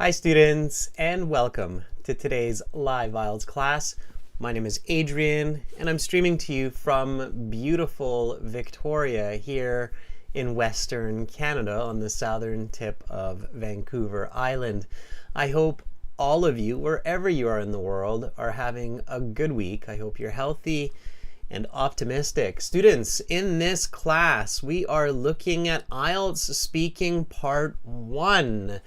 Hi students, and welcome to today's live IELTS class. My name is Adrian and I'm streaming to you from beautiful Victoria here in Western Canada on the southern tip of Vancouver Island. I hope all of you, wherever you are in the world, are having a good week. I hope you're healthy and optimistic. Students, in this class we are looking at IELTS Speaking Part 1.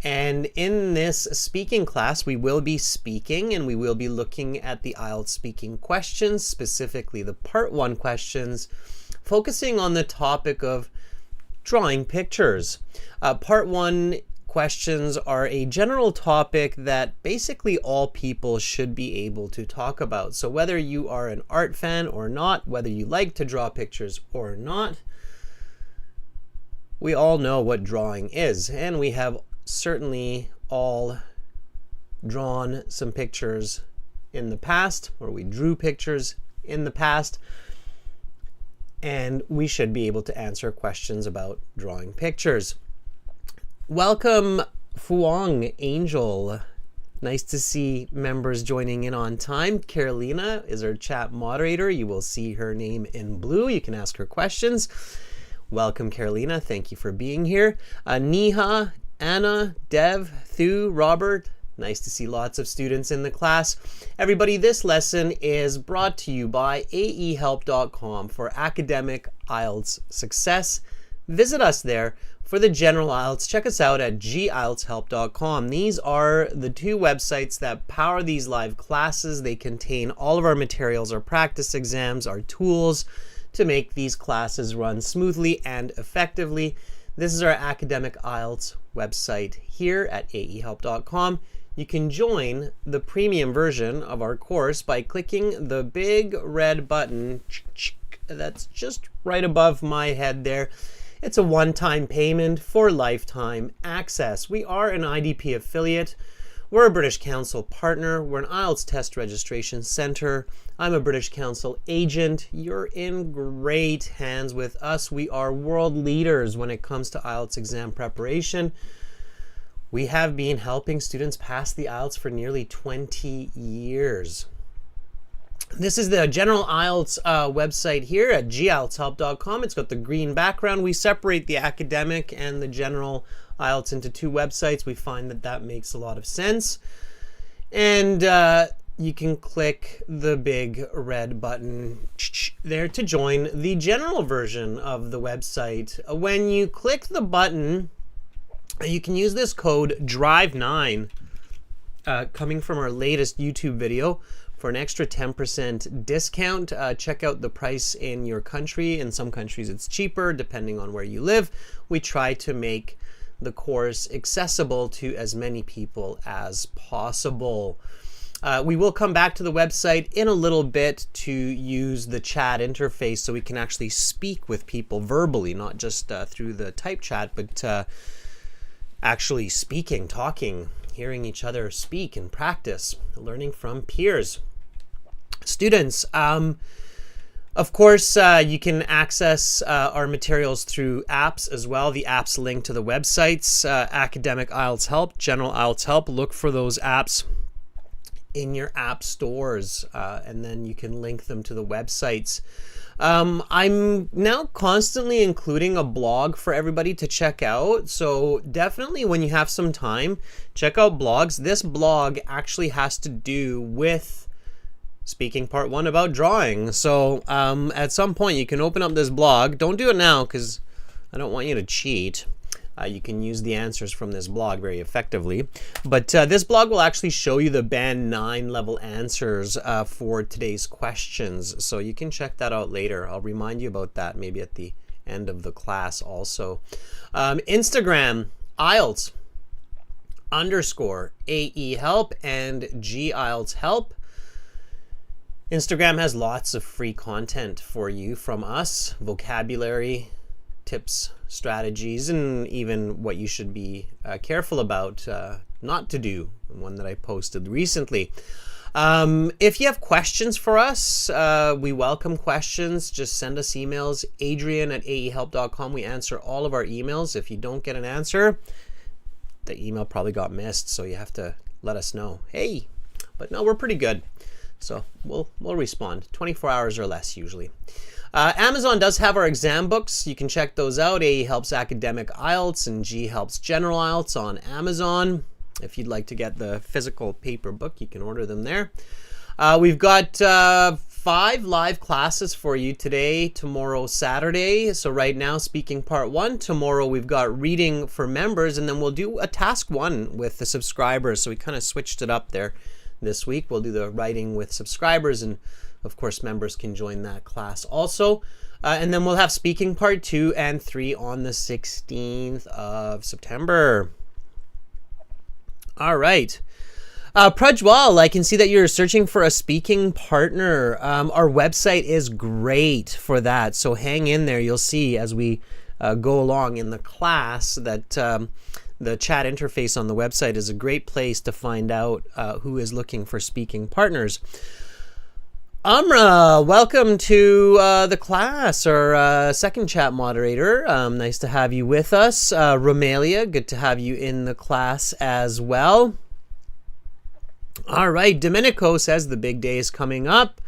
And in this speaking class, we will be speaking and we will be looking at the IELTS speaking questions, specifically the Part 1 questions, focusing on the topic of drawing pictures. Part 1 questions are a general topic that basically all people should be able to talk about. So whether you are an art fan or not, whether you like to draw pictures or not, we all know what drawing is, and we have certainly all drawn some pictures in the past, or we drew pictures in the past, and we should be able to answer questions about drawing pictures. Welcome, Fuang Angel. Nice to see members joining in on time. Carolina is our chat moderator. You will see her name in blue. You can ask her questions. Welcome, Carolina. Thank you for being here. Neha, Anna, Dev, Thu, Robert, nice to see lots of students in the class. Everybody, this lesson is brought to you by aehelp.com for academic IELTS success. Visit us there for the general IELTS. Check us out at gieltshelp.com. These are the two websites that power these live classes. They contain all of our materials, our practice exams, our tools to make these classes run smoothly and effectively. This is our academic IELTS website here at aehelp.com. You can join the premium version of our course by clicking the big red button that's just right above my head there. It's a one-time payment for lifetime access. We are an IDP affiliate. We're a British Council partner. We're an IELTS test registration center. I'm a British Council agent. You're in great hands with us. We are world leaders when it comes to IELTS exam preparation. We have been helping students pass the IELTS for nearly 20 years. This is the general IELTS website here at gieltshelp.com. It's got the green background. We separate the academic and the general IELTS into two websites. We find that that makes a lot of sense. And you can click the big red button there to join the general version of the website. When you click the button, you can use this code DRIVE9 coming from our latest YouTube video for an extra 10% discount. Check out the price in your country. In some countries it's cheaper depending on where you live. We try to make the course accessible to as many people as possible. We will come back to the website in a little bit to use the chat interface so we can actually speak with people verbally, not just through the type chat, but actually speaking, talking, hearing each other speak and practice, learning from peers. Students, of course, you can access our materials through apps as well. The apps link to the websites, Academic IELTS Help, General IELTS Help. Look for those apps in your app stores, and then you can link them to the websites. I'm now constantly including a blog for everybody to check out. So definitely when you have some time, check out blogs. This blog actually has to do with speaking part 1 about drawing. So at some point you can open up this blog. Don't do it now because I don't want you to cheat. You can use the answers from this blog very effectively. But this blog will actually show you the Band 9 level answers for today's questions. So you can check that out later. I'll remind you about that maybe at the end of the class also. Instagram, IELTS _AEHelp and GIELTS Help. Instagram has lots of free content for you from us, vocabulary, tips, strategies, and even what you should be careful about not to do, one that I posted recently. If you have questions for us, we welcome questions. Just send us emails, adrian@aehelp.com. We answer all of our emails. If you don't get an answer, the email probably got missed, so you have to let us know. Hey, but no, we're pretty good. So we'll respond 24 hours or less usually. Amazon does have our exam books. You can check those out. A helps academic IELTS and G helps general IELTS on Amazon. If you'd like to get the physical paper book, you can order them there. We've got 5 live classes for you today, tomorrow, Saturday. So right now, speaking part 1. Tomorrow we've got reading for members, and then we'll do a task 1 with the subscribers. So we kind of switched it up there this week. We'll do the writing with subscribers, and of course members can join that class also. And then we'll have speaking part 2 and 3 on the 16th of September. All right. Prajwal, I can see that you're searching for a speaking partner. Our website is great for that, so hang in there. You'll see as we go along in the class that the chat interface on the website is a great place to find out who is looking for speaking partners. Amra, welcome to the class, our second chat moderator. Nice to have you with us. Romelia, good to have you in the class as well. All right, Domenico says the big day is coming up.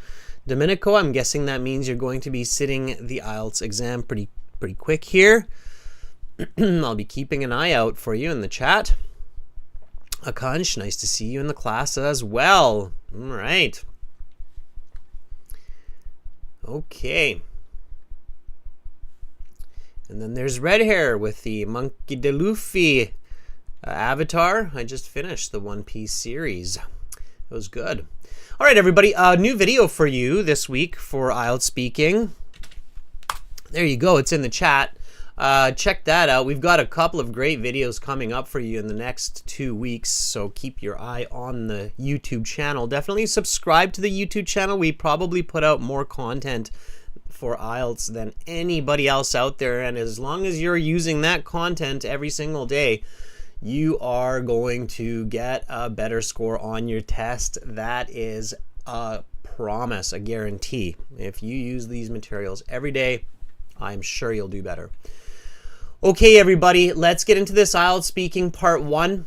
Domenico, I'm guessing that means you're going to be sitting the IELTS exam pretty quick here. I'll be keeping an eye out for you in the chat. Akansh, nice to see you in the class as well. All right. Okay. And then there's Red Hair with the Monkey D. Luffy avatar. I just finished the One Piece series. It was good. All right, everybody. New video for you this week for IELTS speaking. There you go. It's in the chat. Check that out. We've got a couple of great videos coming up for you in the next 2 weeks, so keep your eye on the YouTube channel. Definitely subscribe to the YouTube channel. We probably put out more content for IELTS than anybody else out there, and as long as you're using that content every single day, you are going to get a better score on your test. That is a promise, a guarantee. If you use these materials every day, I'm sure you'll do better. Okay, everybody, let's get into this IELTS speaking part 1.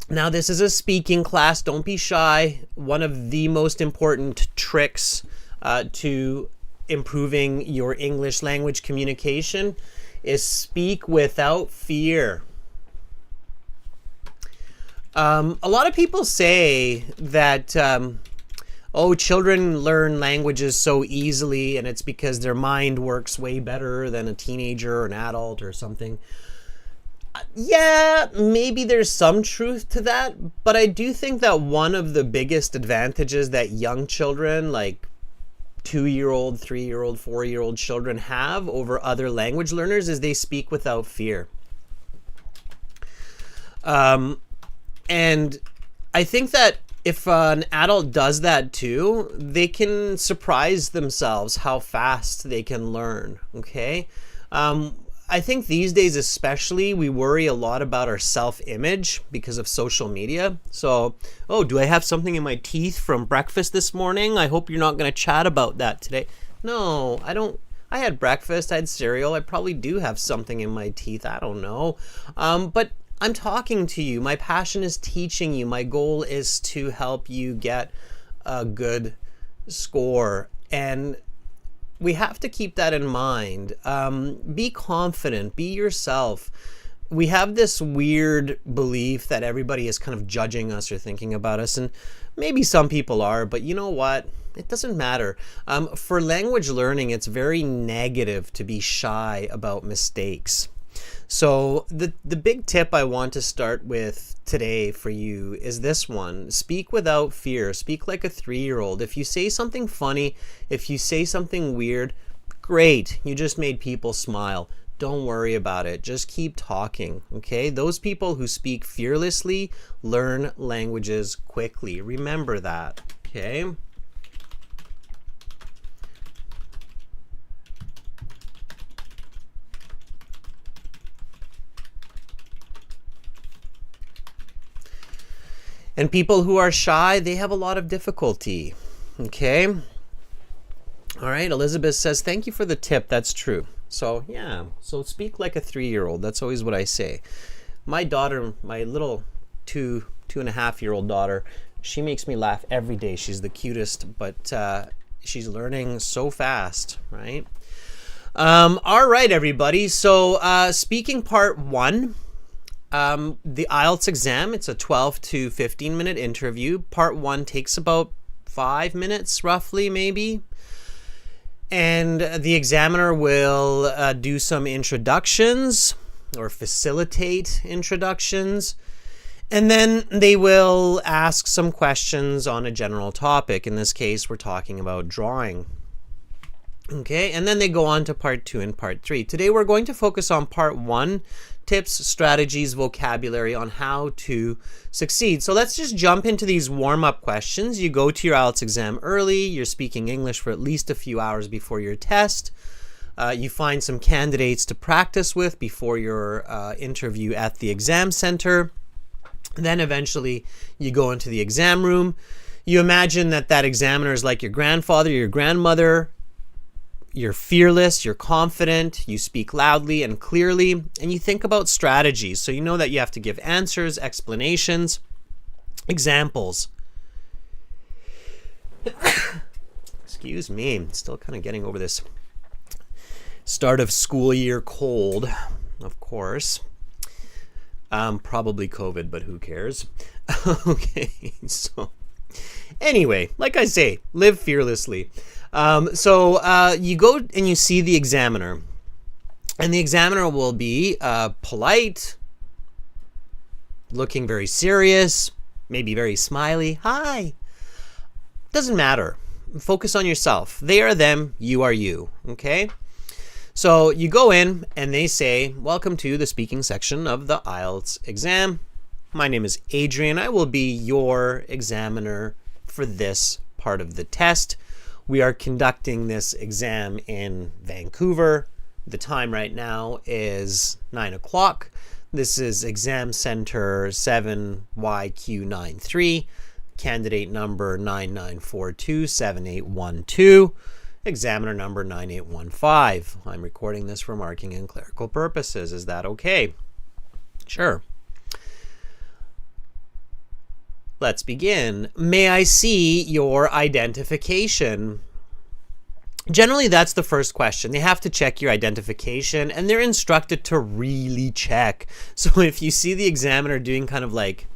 Now, this is a speaking class. Don't be shy. One of the most important tricks to improving your English language communication is speak without fear. A lot of people say that oh, children learn languages so easily, and it's because their mind works way better than a teenager or an adult or something. Yeah, maybe there's some truth to that, but I do think that one of the biggest advantages that young children, like 2-year-old, 3-year-old, 4-year-old children have over other language learners is they speak without fear. And I think that if an adult does that too, they can surprise themselves how fast they can learn, okay? I think these days especially, we worry a lot about our self-image because of social media. So, oh, do I have something in my teeth from breakfast this morning? I hope you're not going to chat about that today. No, I don't. I had breakfast, I had cereal. I probably do have something in my teeth. I don't know. But I'm talking to you. My passion is teaching you. My goal is to help you get a good score. And we have to keep that in mind. Be confident. Be yourself. We have this weird belief that everybody is kind of judging us or thinking about us. And maybe some people are, but you know what? It doesn't matter. For language learning, it's very negative to be shy about mistakes. So the big tip I want to start with today for you is this one. Speak without fear. Speak like a 3-year-old. If you say something funny, if you say something weird, great. You just made people smile. Don't worry about it. Just keep talking, okay? Those people who speak fearlessly learn languages quickly. Remember that, okay? And people who are shy, they have a lot of difficulty, okay? All right, Elizabeth says, thank you for the tip. That's true. So, yeah, so speak like a 3-year-old. That's always what I say. My daughter, my little 2.5-year-old daughter, she makes me laugh every day. She's the cutest, but she's learning so fast, right? All right, everybody. So speaking part 1, the IELTS exam, it's a 12 to 15 minute interview. Part 1 takes about 5 minutes, roughly, maybe. And the examiner will do some introductions or facilitate introductions. And then they will ask some questions on a general topic. In this case, we're talking about drawing. Okay, and then they go on to part 2 and part 3. Today we're going to focus on part 1, tips, strategies, vocabulary on how to succeed. So let's just jump into these warm-up questions. You go to your IELTS exam early. You're speaking English for at least a few hours before your test. You find some candidates to practice with before your interview at the exam center. Then eventually you go into the exam room. You imagine that examiner is like your grandfather, your grandmother. You're fearless, you're confident, you speak loudly and clearly, and you think about strategies. So you know that you have to give answers, explanations, examples. Excuse me, still kind of getting over this start of school year cold, of course. Probably COVID, but who cares? Okay, so anyway, like I say, live fearlessly. So you go and you see the examiner, and the examiner will be polite, looking very serious, maybe very smiley. Hi. Doesn't matter. Focus on yourself. They are them, you are you. Okay? So you go in and they say, welcome to the speaking section of the IELTS exam. My name is Adrian. I will be your examiner for this part of the test. We are conducting this exam in Vancouver. The time right now is 9 o'clock. This is exam center 7YQ93, candidate number 99427812, examiner number 9815. I'm recording this for marking and clerical purposes. Is that okay? Sure. Let's begin. May I see your identification? Generally, that's the first question. They have to check your identification, and they're instructed to really check. So if you see the examiner doing kind of like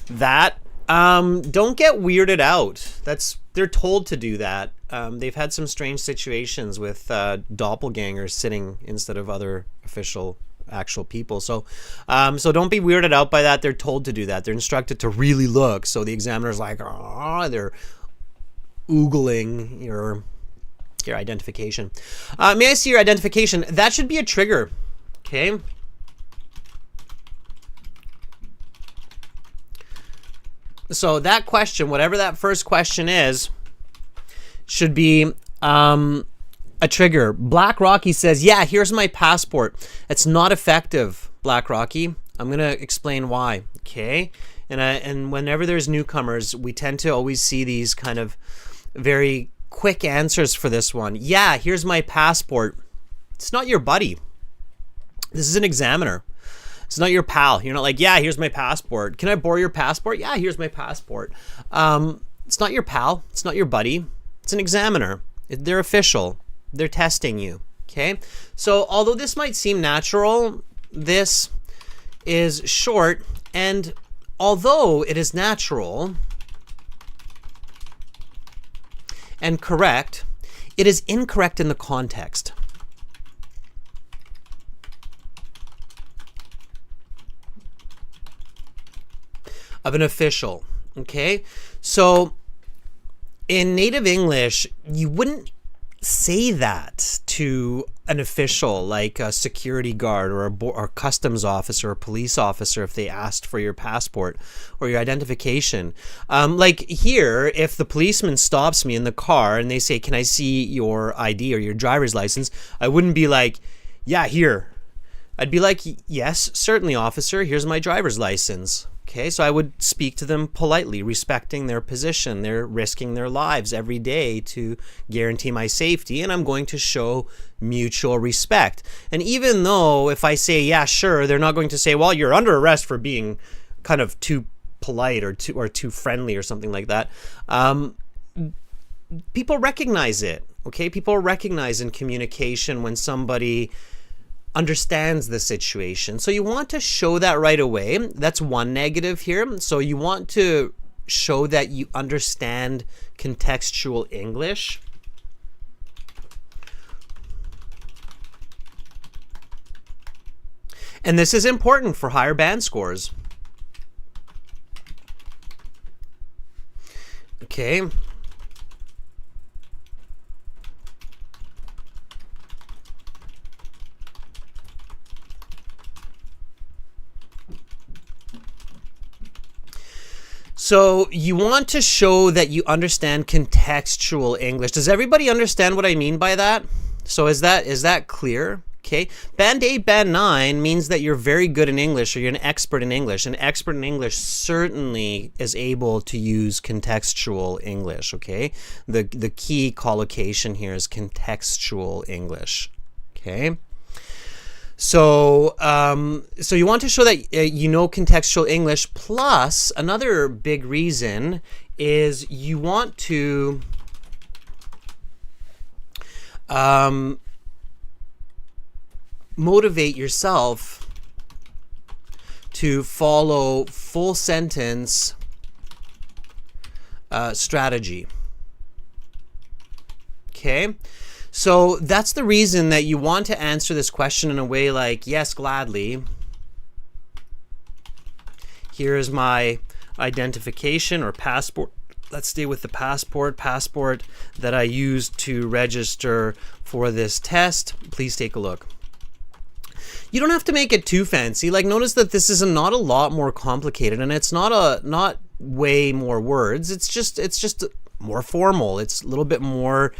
that, don't get weirded out. They're told to do that. They've had some strange situations with doppelgangers sitting instead of other actual people. So don't be weirded out by that. They're told to do that. They're instructed to really look. So the examiner's like, they're oogling your identification. May I see your identification? That should be a trigger. Okay. So that question, whatever that first question is, should be a trigger. Black Rocky says, yeah, here's my passport. It's not effective, Black Rocky. I'm going to explain why. Okay. And whenever there's newcomers, we tend to always see these kind of very quick answers for this one. Yeah, here's my passport. It's not your buddy. This is an examiner. It's not your pal. You're not like, yeah, here's my passport. Can I borrow your passport? Yeah, here's my passport. It's not your pal. It's not your buddy. It's an examiner. They're official. They're testing you. Okay. So although this might seem natural, this is short, and although it is natural and correct, it is incorrect in the context. Of an official. Okay. So in native English, you wouldn't say that to an official like a security guard or a customs officer or a police officer if they asked for your passport or your identification. Like here, if the policeman stops me in the car and they say, can I see your ID or your driver's license? I wouldn't be like, yeah, here. I'd be like, yes, certainly, officer. Here's my driver's license. Okay, so I would speak to them politely, respecting their position. They're risking their lives every day to guarantee my safety, and I'm going to show mutual respect. And even though if I say, yeah, sure, they're not going to say, well, you're under arrest for being kind of too polite or too friendly or something like that. People recognize it, okay? People recognize in communication when somebody understands the situation. So you want to show that right away. That's one negative here. So you want to show that you understand contextual English. And this is important for higher band scores. Okay. So you want to show that you understand contextual English. Does everybody understand what I mean by that? So is that clear? Okay. Band 8, Band 9 means that you're very good in English or you're an expert in English. An expert in English certainly is able to use contextual English, okay? The key collocation here is contextual English, okay? So, so you want to show that you know contextual English, plus another big reason is you want to motivate yourself to follow full sentence strategy. Okay? So that's the reason that you want to answer this question in a way like, yes, gladly. Here is my identification or passport. Let's stay with the passport that I used to register for this test. Please take a look. You don't have to make it too fancy. Like, notice that this is not a lot more complicated, and it's not way more words. It's just more formal. It's a little bit more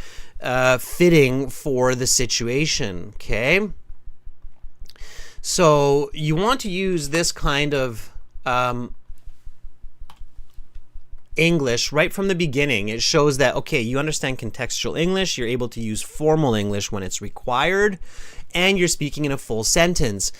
fitting for the situation. Okay. So you want to use this kind of English right from the beginning. It shows that, okay, you understand contextual English, you're able to use formal English when it's required, and you're speaking in a full sentence.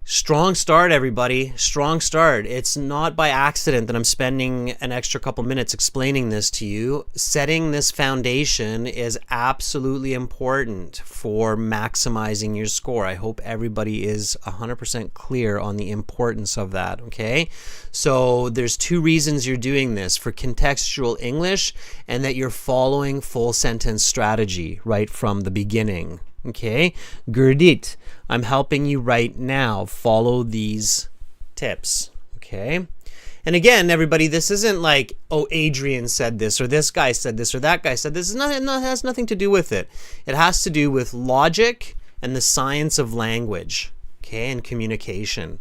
Strong start, everybody. Strong start. It's not by accident that I'm spending an extra couple minutes explaining this to you. Setting this foundation is absolutely important for maximizing your score. I hope everybody is 100% clear on the importance of that, okay? So there's two reasons you're doing this: for contextual English, and that you're following full sentence strategy right from the beginning. Okay, Gurdit, I'm helping you right now. Follow these tips, okay? And again, everybody, this isn't like, oh, Adrian said this, or this guy said this, or that guy said this. It has nothing to do with it. It has to do with logic and the science of language, okay, and communication.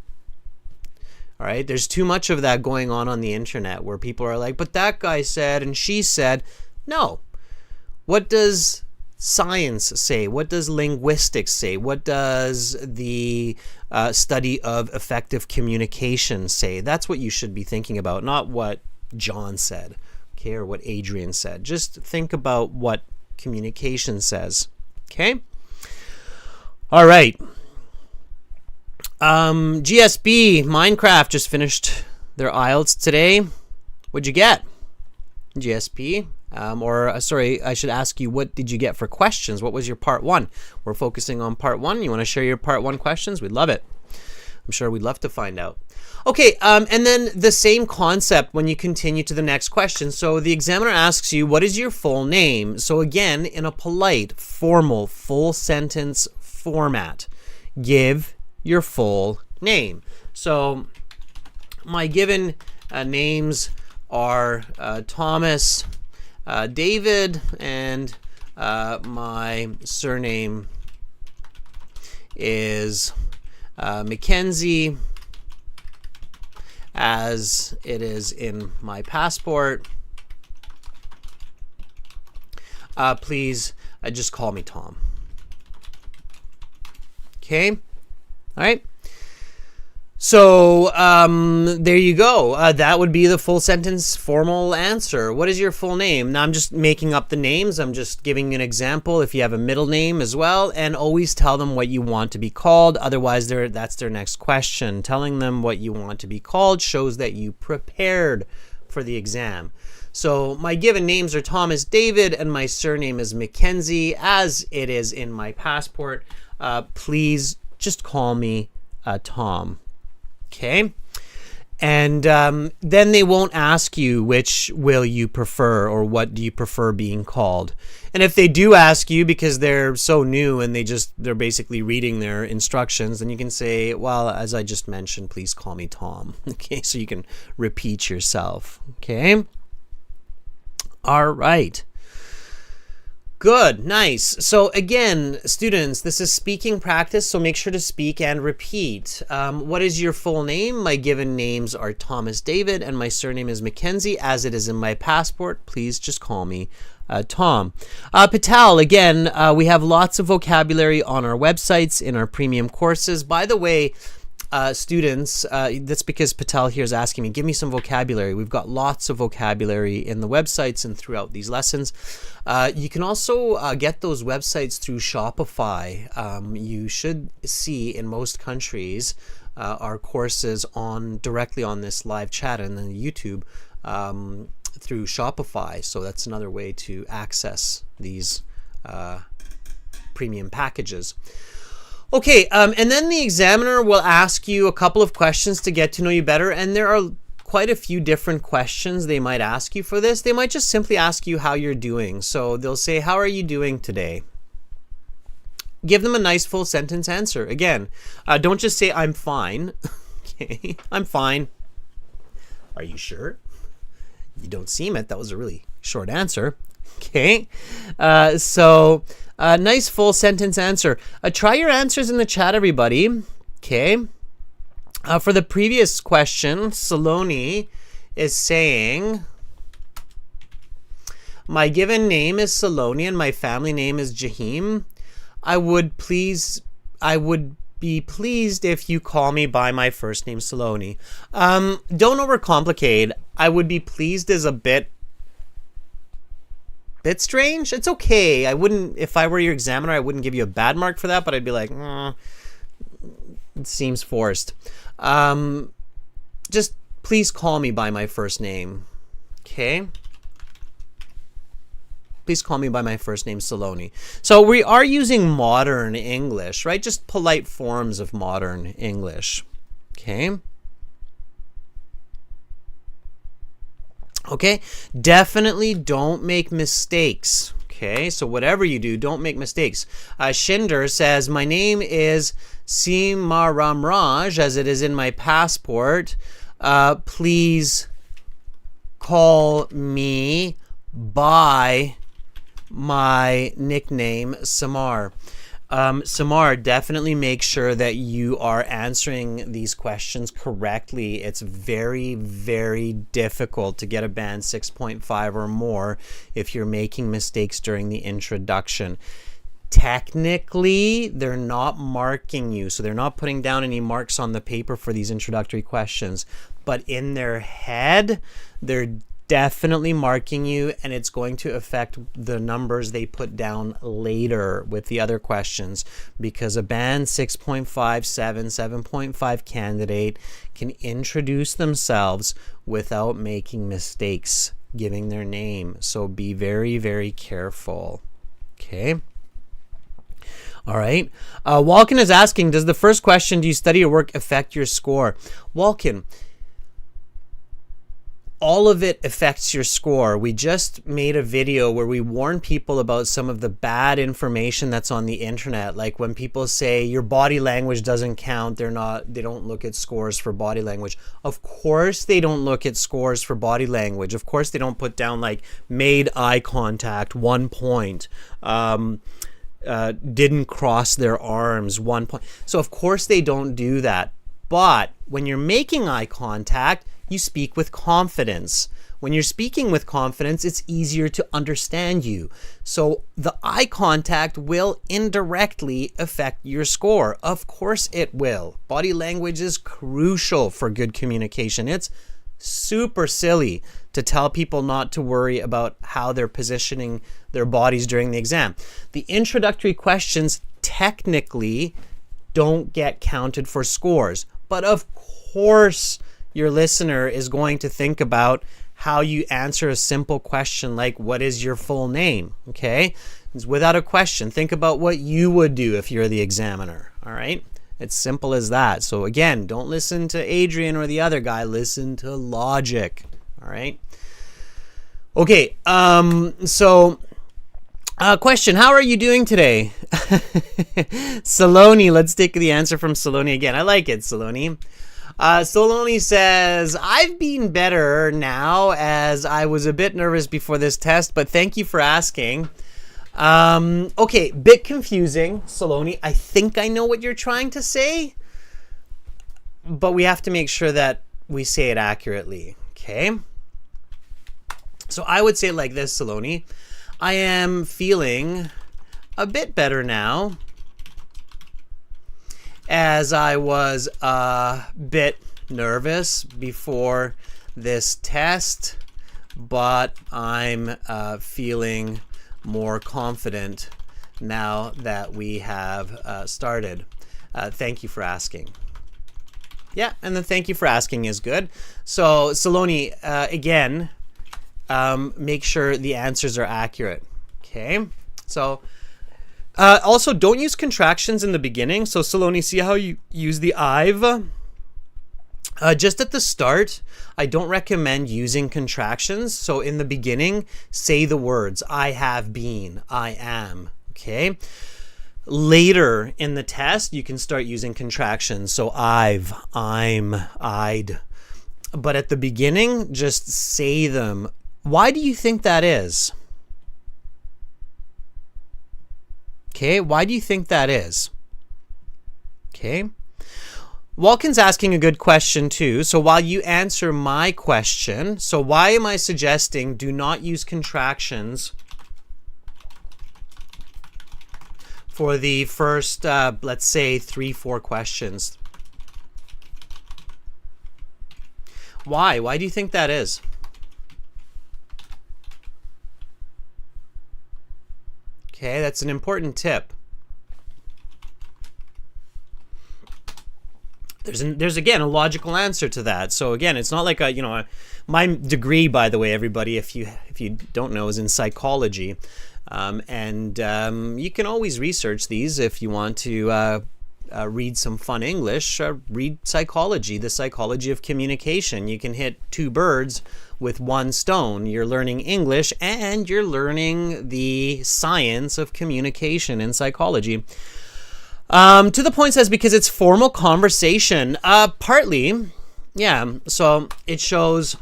All right, there's too much of that going on the internet where people are like, but that guy said and she said. No. What does science say? What does linguistics say? What does the study of effective communication say? That's what you should be thinking about, not what John said, okay, or what Adrian said. Just think about what communication says, okay? All right. GSB, Minecraft just finished their IELTS today. What'd you get, GSP? Sorry, I should ask you, what did you get for questions? What was your part 1? We're focusing on part 1. You want to share your part 1 questions? We'd love it. I'm sure we'd love to find out. Okay, and then the same concept when you continue to the next question. So the examiner asks you, what is your full name? So again, in a polite, formal, full sentence format, give your full name. So my given names are Thomas, David, and my surname is Mackenzie, as it is in my passport. Please just call me Tom. Okay? All right? So there you go. That would be the full sentence formal answer. What is your full name? Now I'm just making up the names. I'm just giving you an example if you have a middle name as well. And always tell them what you want to be called. Otherwise, that's their next question. Telling them what you want to be called shows that you prepared for the exam. So my given names are Thomas David and my surname is Mackenzie, as it is in my passport. Please just call me Tom. Okay, and then they won't ask you which will you prefer or what do you prefer being called. And if they do ask you because they're so new and they're basically reading their instructions, then you can say, well, as I just mentioned, please call me Tom. Okay, so you can repeat yourself. Okay, all right. Good, nice. So again, students, this is speaking practice, so make sure to speak and repeat. What is your full name? My given names are Thomas David and my surname is Mackenzie, as it is in my passport. Please just call me Tom. Patel, again, we have lots of vocabulary on our websites in our premium courses. By the way, students, that's because Patel here is asking me, give me some vocabulary. We've got lots of vocabulary in the websites and throughout these lessons. You can also get those websites through Shopify. You should see in most countries our courses directly on this live chat and then YouTube through Shopify. So that's another way to access these premium packages. Okay, and then the examiner will ask you a couple of questions to get to know you better, and there are quite a few different questions they might ask you for this. They might just simply ask you how you're doing. So they'll say, how are you doing today? Give them a nice full sentence answer. Again, don't just say, I'm fine. Okay, I'm fine. Are you sure? You don't seem it. That was a really short answer. Okay, nice full sentence answer. Try your answers in the chat, everybody. Okay. For the previous question, Saloni is saying, my given name is Saloni and my family name is Jahim. I would be pleased if you call me by my first name, Saloni. Don't overcomplicate. I would be pleased is a bit strange. It's okay. I wouldn't, if I were your examiner, I wouldn't give you a bad mark for that, but I'd be like, it seems forced. Just please call me by my first name. Okay. Please call me by my first name, Saloni. So we are using modern English, right? Just polite forms of modern English. Okay. Okay, definitely don't make mistakes. Okay, so whatever you do, don't make mistakes. Shinder says, my name is Simaramraj, as it is in my passport. Please call me by my nickname, Samar. Samar, definitely make sure that you are answering these questions correctly. It's very, very difficult to get a band 6.5 or more if you're making mistakes during the introduction. Technically, they're not marking you, so they're not putting down any marks on the paper for these introductory questions. But in their head, they're definitely marking you, and it's going to affect the numbers they put down later with the other questions, because a band 6.5, 7.5 candidate can introduce themselves without making mistakes giving their name. So be very, very careful. Okay. All right. Walken is asking, does the first question, do you study your work, affect your score? Walken, all of it affects your score. We just made a video where we warn people about some of the bad information that's on the internet. Like when people say your body language doesn't count, they don't look at scores for body language. Of course they don't look at scores for body language. Of course they don't put down like made eye contact, 1 point. Didn't cross their arms, 1 point. So of course they don't do that. But when you're making eye contact, you speak with confidence. When you're speaking with confidence, it's easier to understand you. So the eye contact will indirectly affect your score. Of course it will. Body language is crucial for good communication. It's super silly to tell people not to worry about how they're positioning their bodies during the exam. The introductory questions technically don't get counted for scores, but of course your listener is going to think about how you answer a simple question like, what is your full name? Okay? It's without a question. Think about what you would do if you're the examiner. All right? It's simple as that. So again, don't listen to Adrian or the other guy. Listen to logic. All right? Okay. Question, how are you doing today? Saloni, let's take the answer from Saloni again. I like it, Saloni. Saloni says, I've been better now as I was a bit nervous before this test, but thank you for asking. Okay, bit confusing, Saloni. I think I know what you're trying to say, but we have to make sure that we say it accurately, okay? So I would say it like this, Saloni. I am feeling a bit better now as I was a bit nervous before this test, but I'm feeling more confident now that we have started. Thank you for asking. Yeah, and the thank you for asking is good. So, Saloni, again, make sure the answers are accurate. Okay, so also don't use contractions in the beginning. So Saloni, see how you use the I've? Just at the start, I don't recommend using contractions. So in the beginning, say the words I have been, I am. Okay. Later in the test, you can start using contractions. So I've, I'm, I'd. But at the beginning, just say them. Why do you think that is? Okay, why do you think that is? Okay. Walken's asking a good question too. So while you answer my question, so why am I suggesting do not use contractions for the first, let's say, 3-4 questions? Why? Why do you think that is? Okay, that's an important tip. There's again a logical answer to that. So again, it's not like my degree, by the way, everybody, if you don't know, is in psychology, and you can always research these if you want to read some fun English. Read psychology, the psychology of communication. You can hit 2 birds with 1 stone. You're learning English and you're learning the science of communication in psychology. To the point says because it's formal conversation. Partly, yeah. So it shows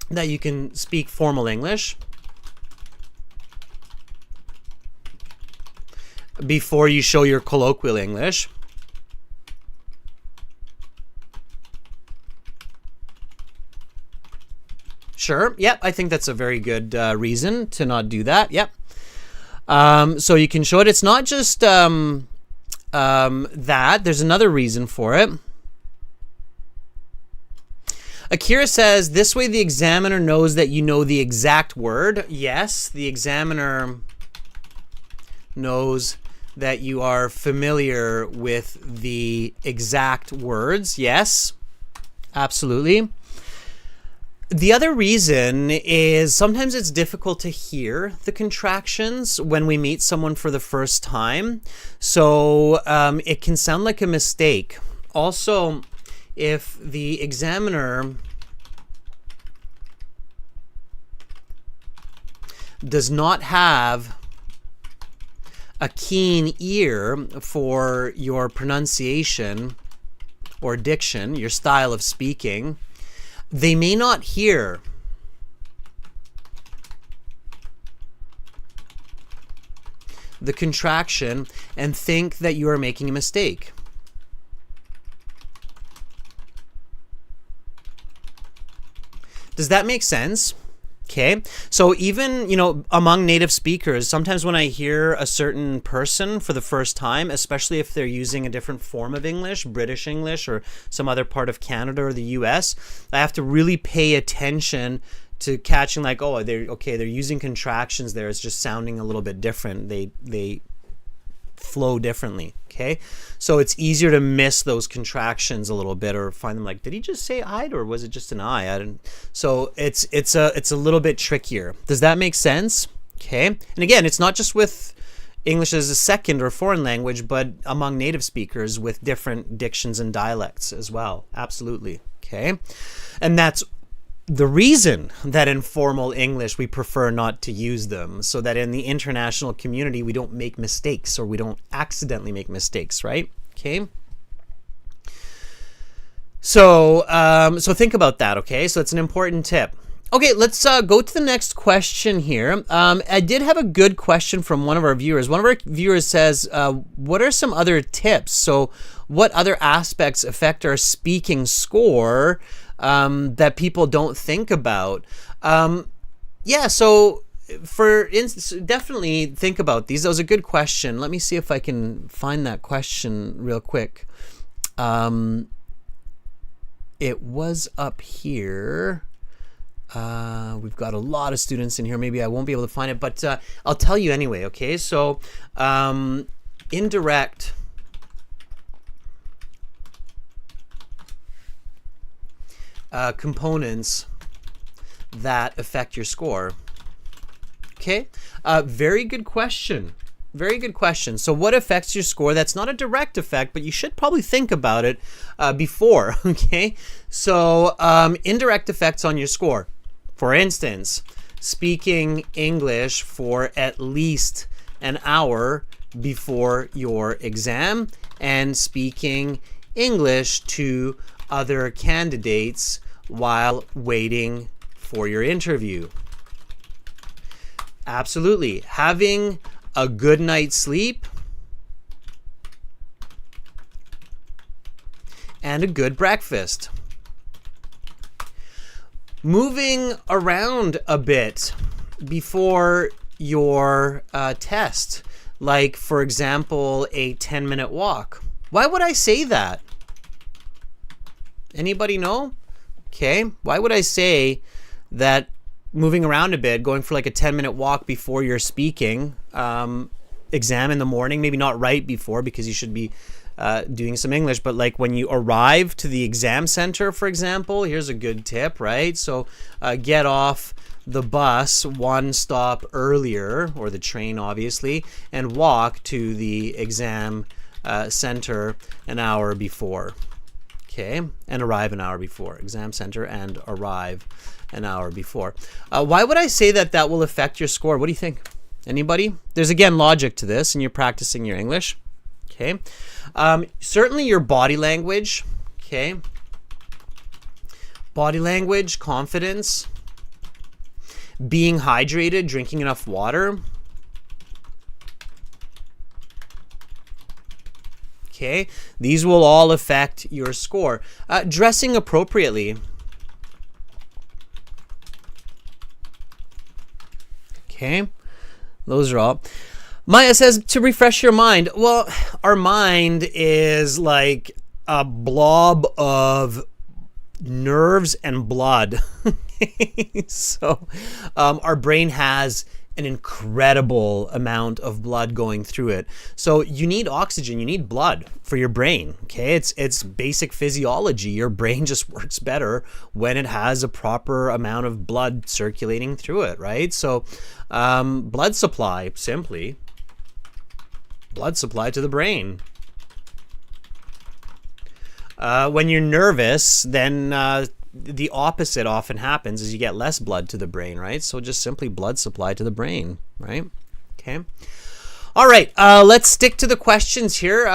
that you can speak formal English before you show your colloquial English. Sure. Yep. I think that's a very good reason to not do that. Yep. So you can show it. It's not just that. There's another reason for it. Akira says, this way the examiner knows that you know the exact word. Yes, the examiner knows that you are familiar with the exact words. Yes, absolutely. The other reason is sometimes it's difficult to hear the contractions when we meet someone for the first time. So it can sound like a mistake. Also, if the examiner does not have a keen ear for your pronunciation or diction, your style of speaking, they may not hear the contraction and think that you are making a mistake. Does that make sense? Okay, so even, you know, among native speakers, sometimes when I hear a certain person for the first time, especially if they're using a different form of English, British English or some other part of Canada or the US, I have to really pay attention to catching like, oh, they're using contractions there. It's just sounding a little bit different. They flow differently. Okay, so it's easier to miss those contractions a little bit or find them like, did he just say "I'd" or was it just an I? I didn't. So it's a little bit trickier. Does that make sense? Okay, and again, it's not just with English as a second or foreign language, but among native speakers with different dictions and dialects as well. Absolutely. Okay, and that's the reason that in formal English we prefer not to use them, so that in the international community we don't make mistakes or we don't accidentally make mistakes, right? Okay. So so think about that, okay? So it's an important tip. Okay, let's go to the next question here. I did have a good question from one of our viewers. One of our viewers says, what are some other tips? So what other aspects affect our speaking score that people don't think about? Yeah, so definitely think about these. That was a good question. Let me see if I can find that question real quick. It was up here. We've got a lot of students in here. Maybe I won't be able to find it, but I'll tell you anyway, okay? So indirect components that affect your score. Okay, very good question. Very good question. So what affects your score? That's not a direct effect, but you should probably think about it before, okay? So indirect effects on your score. For instance, speaking English for at least an hour before your exam and speaking English to other candidates while waiting for your interview. Absolutely. Having a good night's sleep and a good breakfast. Moving around a bit before your test, like for example a 10-minute walk. Why would I say that? Anybody know? Okay, why would I say that moving around a bit, going for like a 10-minute walk before your speaking exam in the morning, maybe not right before because you should be doing some English, but like when you arrive to the exam center, for example, here's a good tip, right? So get off the bus one stop earlier, or the train obviously, and walk to the exam center an hour before. Okay, and arrive an hour before. Exam center and arrive an hour before. Why would I say that that will affect your score? What do you think? Anybody? There's again logic to this, and you're practicing your English. Okay, certainly your body language. Okay, body language, confidence, being hydrated, drinking enough water. Okay, these will all affect your score. Dressing appropriately. Okay, those are all. Maya says, to refresh your mind. Well, our mind is like a blob of nerves and blood. So our brain has an incredible amount of blood going through it. So you need oxygen, you need blood for your brain. Okay, it's basic physiology. Your brain just works better when it has a proper amount of blood circulating through it, right? So blood supply, simply blood supply to the brain. When you're nervous, then the opposite often happens, is you get less blood to the brain, right? So just simply blood supply to the brain, right? Okay. All right, let's stick to the questions here.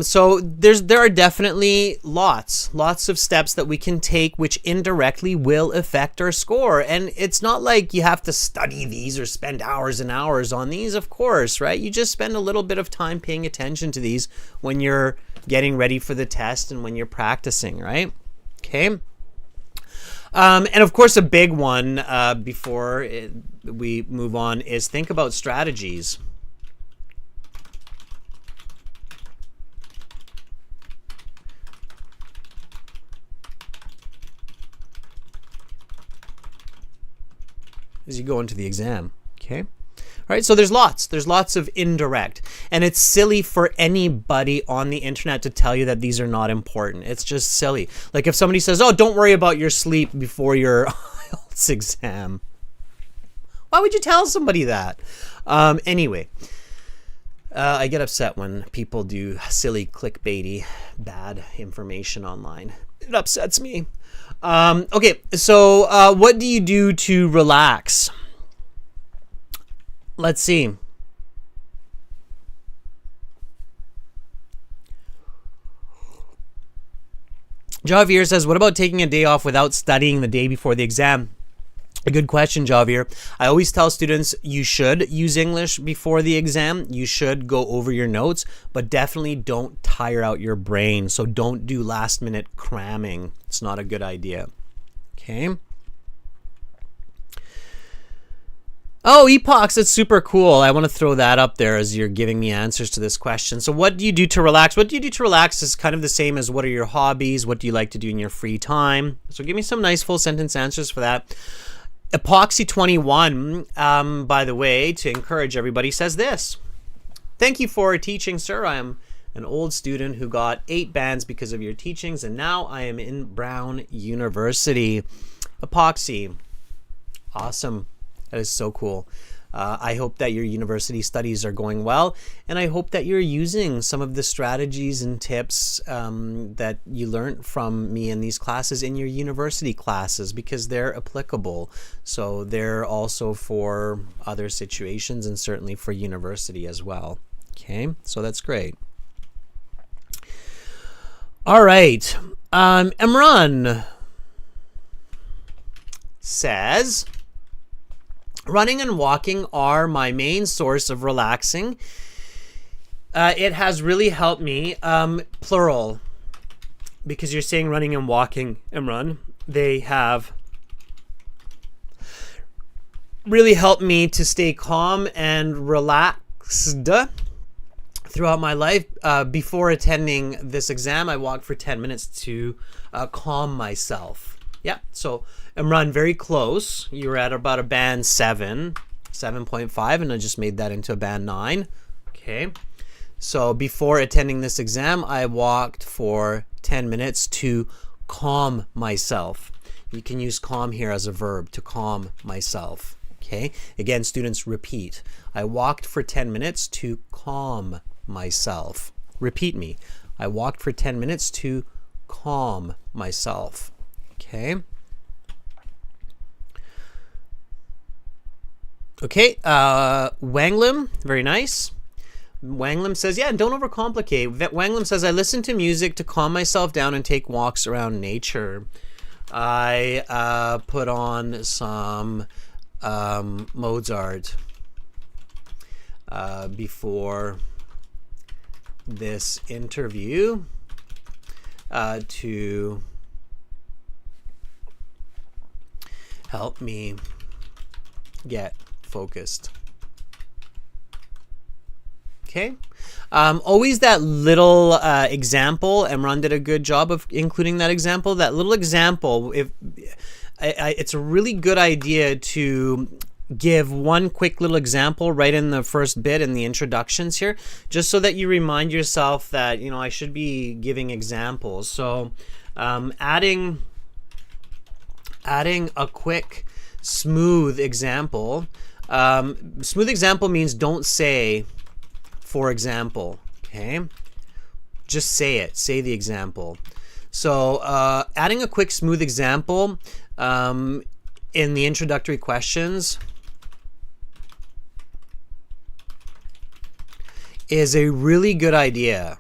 So there are definitely lots of steps that we can take which indirectly will affect our score. And it's not like you have to study these or spend hours and hours on these, of course, right? You just spend a little bit of time paying attention to these when you're getting ready for the test and when you're practicing, right? Okay. And of course, a big one before we move on is think about strategies. As you go into the exam, okay? All right, so there's lots of indirect, and it's silly for anybody on the internet to tell you that these are not important. It's just silly. Like if somebody says, oh, don't worry about your sleep before your IELTS exam. Why would you tell somebody that? Anyway, I get upset when people do silly clickbaity bad information online. It upsets me. Okay, so what do you do to relax? Let's see. Javier says, what about taking a day off without studying the day before the exam? A good question, Javier. I always tell students you should use English before the exam. You should go over your notes, but definitely don't tire out your brain. So don't do last minute cramming. It's not a good idea. Okay. Oh, epochs, that's super cool. I want to throw that up there as you're giving me answers to this question. So what do you do to relax? What do you do to relax is kind of the same as what are your hobbies? What do you like to do in your free time? So give me some nice full sentence answers for that. Epoxy21, by the way, to encourage everybody, says this. Thank you for teaching, sir. I am an old student who got 8 bands because of your teachings, and now I am in Brown University. Epoxy. Awesome. That is so cool. I hope that your university studies are going well, and I hope that you're using some of the strategies and tips that you learned from me in these classes in your university classes, because they're applicable. So they're also for other situations and certainly for university as well. Okay, so that's great. All right, Emran says, running and walking are my main source of relaxing. It has really helped me, plural, because you're saying running and walking, Imran. They have really helped me to stay calm and relaxed throughout my life. Before attending this exam, I walked for 10 minutes to calm myself. Yeah, so Imran, very close. You were at about a band 7, 7.5, and I just made that into a band 9. Okay, so before attending this exam, I walked for 10 minutes to calm myself. You can use calm here as a verb, to calm myself. Okay, again, students, repeat. I walked for 10 minutes to calm myself. Repeat me. I walked for 10 minutes to calm myself. Okay. Okay, Wanglim, very nice. Wanglim says, yeah, don't overcomplicate. Wanglim says, I listen to music to calm myself down and take walks around nature. I put on some Mozart before this interview to help me get focused. Okay. Always that little example. Emran did a good job of including that example. That little example, it's a really good idea to give one quick little example right in the first bit in the introductions here, just so that you remind yourself that, you know, I should be giving examples. So adding a quick smooth example. Smooth example means don't say, for example, okay? Just say it. Say the example. So adding a quick smooth example in the introductory questions is a really good idea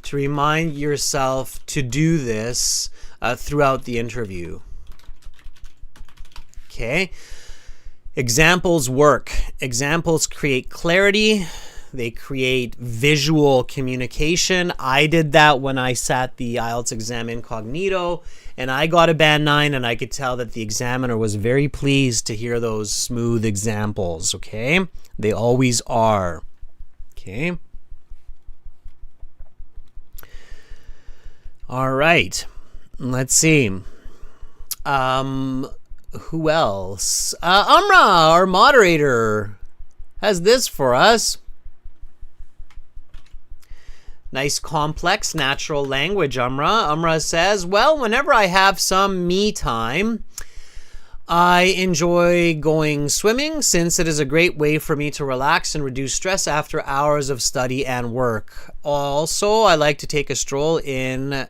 to remind yourself to do this throughout the interview. Okay. Examples work. Examples create clarity. They create visual communication. I did that when I sat the IELTS exam incognito, and I got a band 9, and I could tell that the examiner was very pleased to hear those smooth examples, okay? They always are, okay? All right, let's see. Who else? Amra, our moderator, has this for us. Nice, complex, natural language, Amra. Amra says, well, whenever I have some me time, I enjoy going swimming since it is a great way for me to relax and reduce stress after hours of study and work. Also, I like to take a stroll in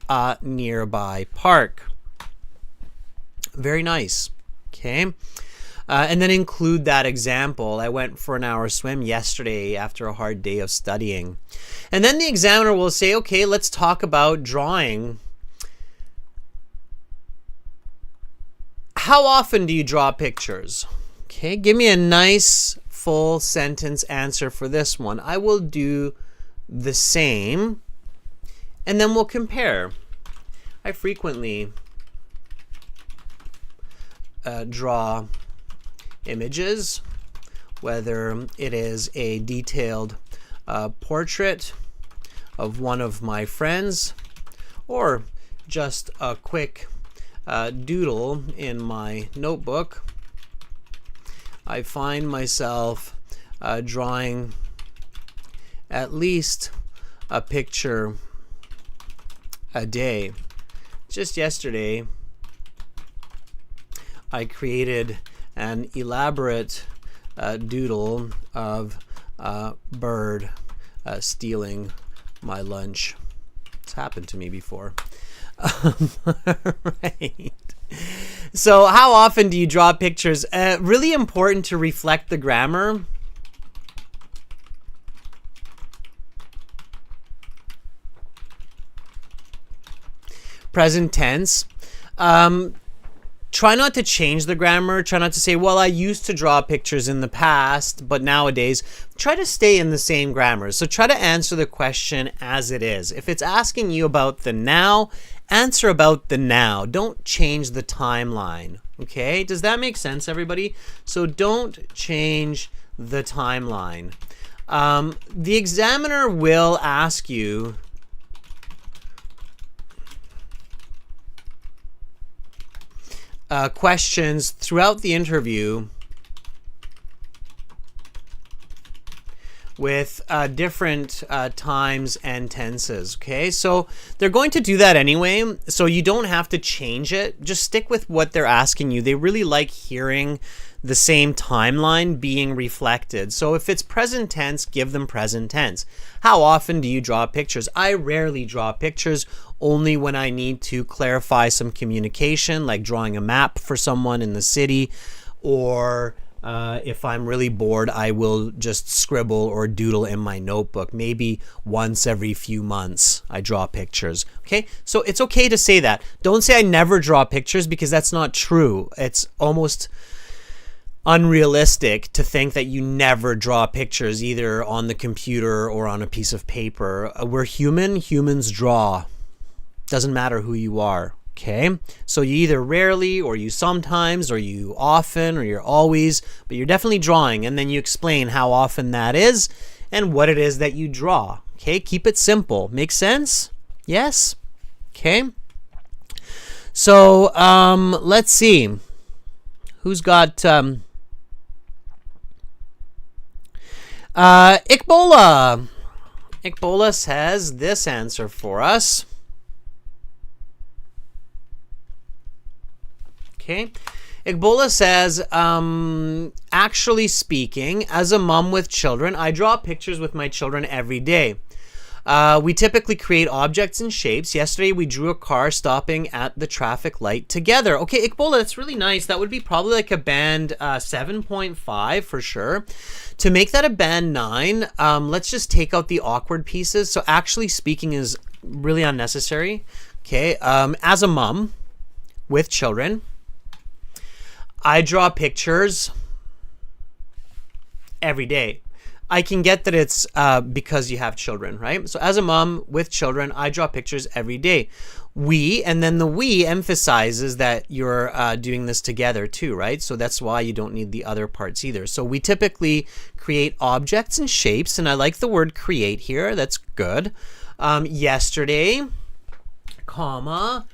a nearby park. Very nice. Okay. And then include that example. I went for an hour swim yesterday after a hard day of studying. And then the examiner will say, okay, let's talk about drawing. How often do you draw pictures? Okay, give me a nice full sentence answer for this one. I will do the same, and then we'll compare. I frequently draw images, whether it is a detailed portrait of one of my friends or just a quick doodle in my notebook. I find myself drawing at least a picture a day. Just yesterday, I created an elaborate doodle of a bird stealing my lunch. It's happened to me before. Right. So how often do you draw pictures? Really important to reflect the grammar. Present tense. Try not to change the grammar. Try not to say, well, I used to draw pictures in the past, but nowadays. Try to stay in the same grammar. So try to answer the question as it is. If it's asking you about the now, answer about the now. Don't change the timeline. Okay? Does that make sense, everybody? So don't change the timeline. The examiner will ask you questions throughout the interview with different times and tenses. Okay, so they're going to do that anyway, so you don't have to change it. Just stick with what they're asking you. They really like hearing the same timeline being reflected. So if it's present tense, give them present tense. How often do you draw pictures? I rarely draw pictures, only when I need to clarify some communication, like drawing a map for someone in the city, or if I'm really bored, I will just scribble or doodle in my notebook. Maybe once every few months I draw pictures. Okay, so it's okay to say that. Don't say I never draw pictures, because that's not true. It's almost unrealistic to think that you never draw pictures either on the computer or on a piece of paper. We're human. Humans draw. Doesn't matter who you are. Okay, so you either rarely, or you sometimes, or you often, or you're always, but you're definitely drawing, and then you explain how often that is and what it is that you draw. Okay, keep it simple. Make sense? Yes? Okay. So let's see. Who's got Iqbola? Iqbola says this answer for us. Okay. Iqbola says, actually speaking, as a mom with children, I draw pictures with my children every day. We typically create objects and shapes. Yesterday, we drew a car stopping at the traffic light together. Okay, Iqbola, that's really nice. That would be probably like a band 7.5 for sure. To make that a band 9, let's just take out the awkward pieces. So actually speaking is really unnecessary. Okay, as a mom with children, I draw pictures every day. I can get that it's because you have children, right? So as a mom with children, I draw pictures every day. And then the we emphasizes that you're doing this together too, right? So that's why you don't need the other parts either. So we typically create objects and shapes, and I like the word create here. That's good. Yesterday, comma,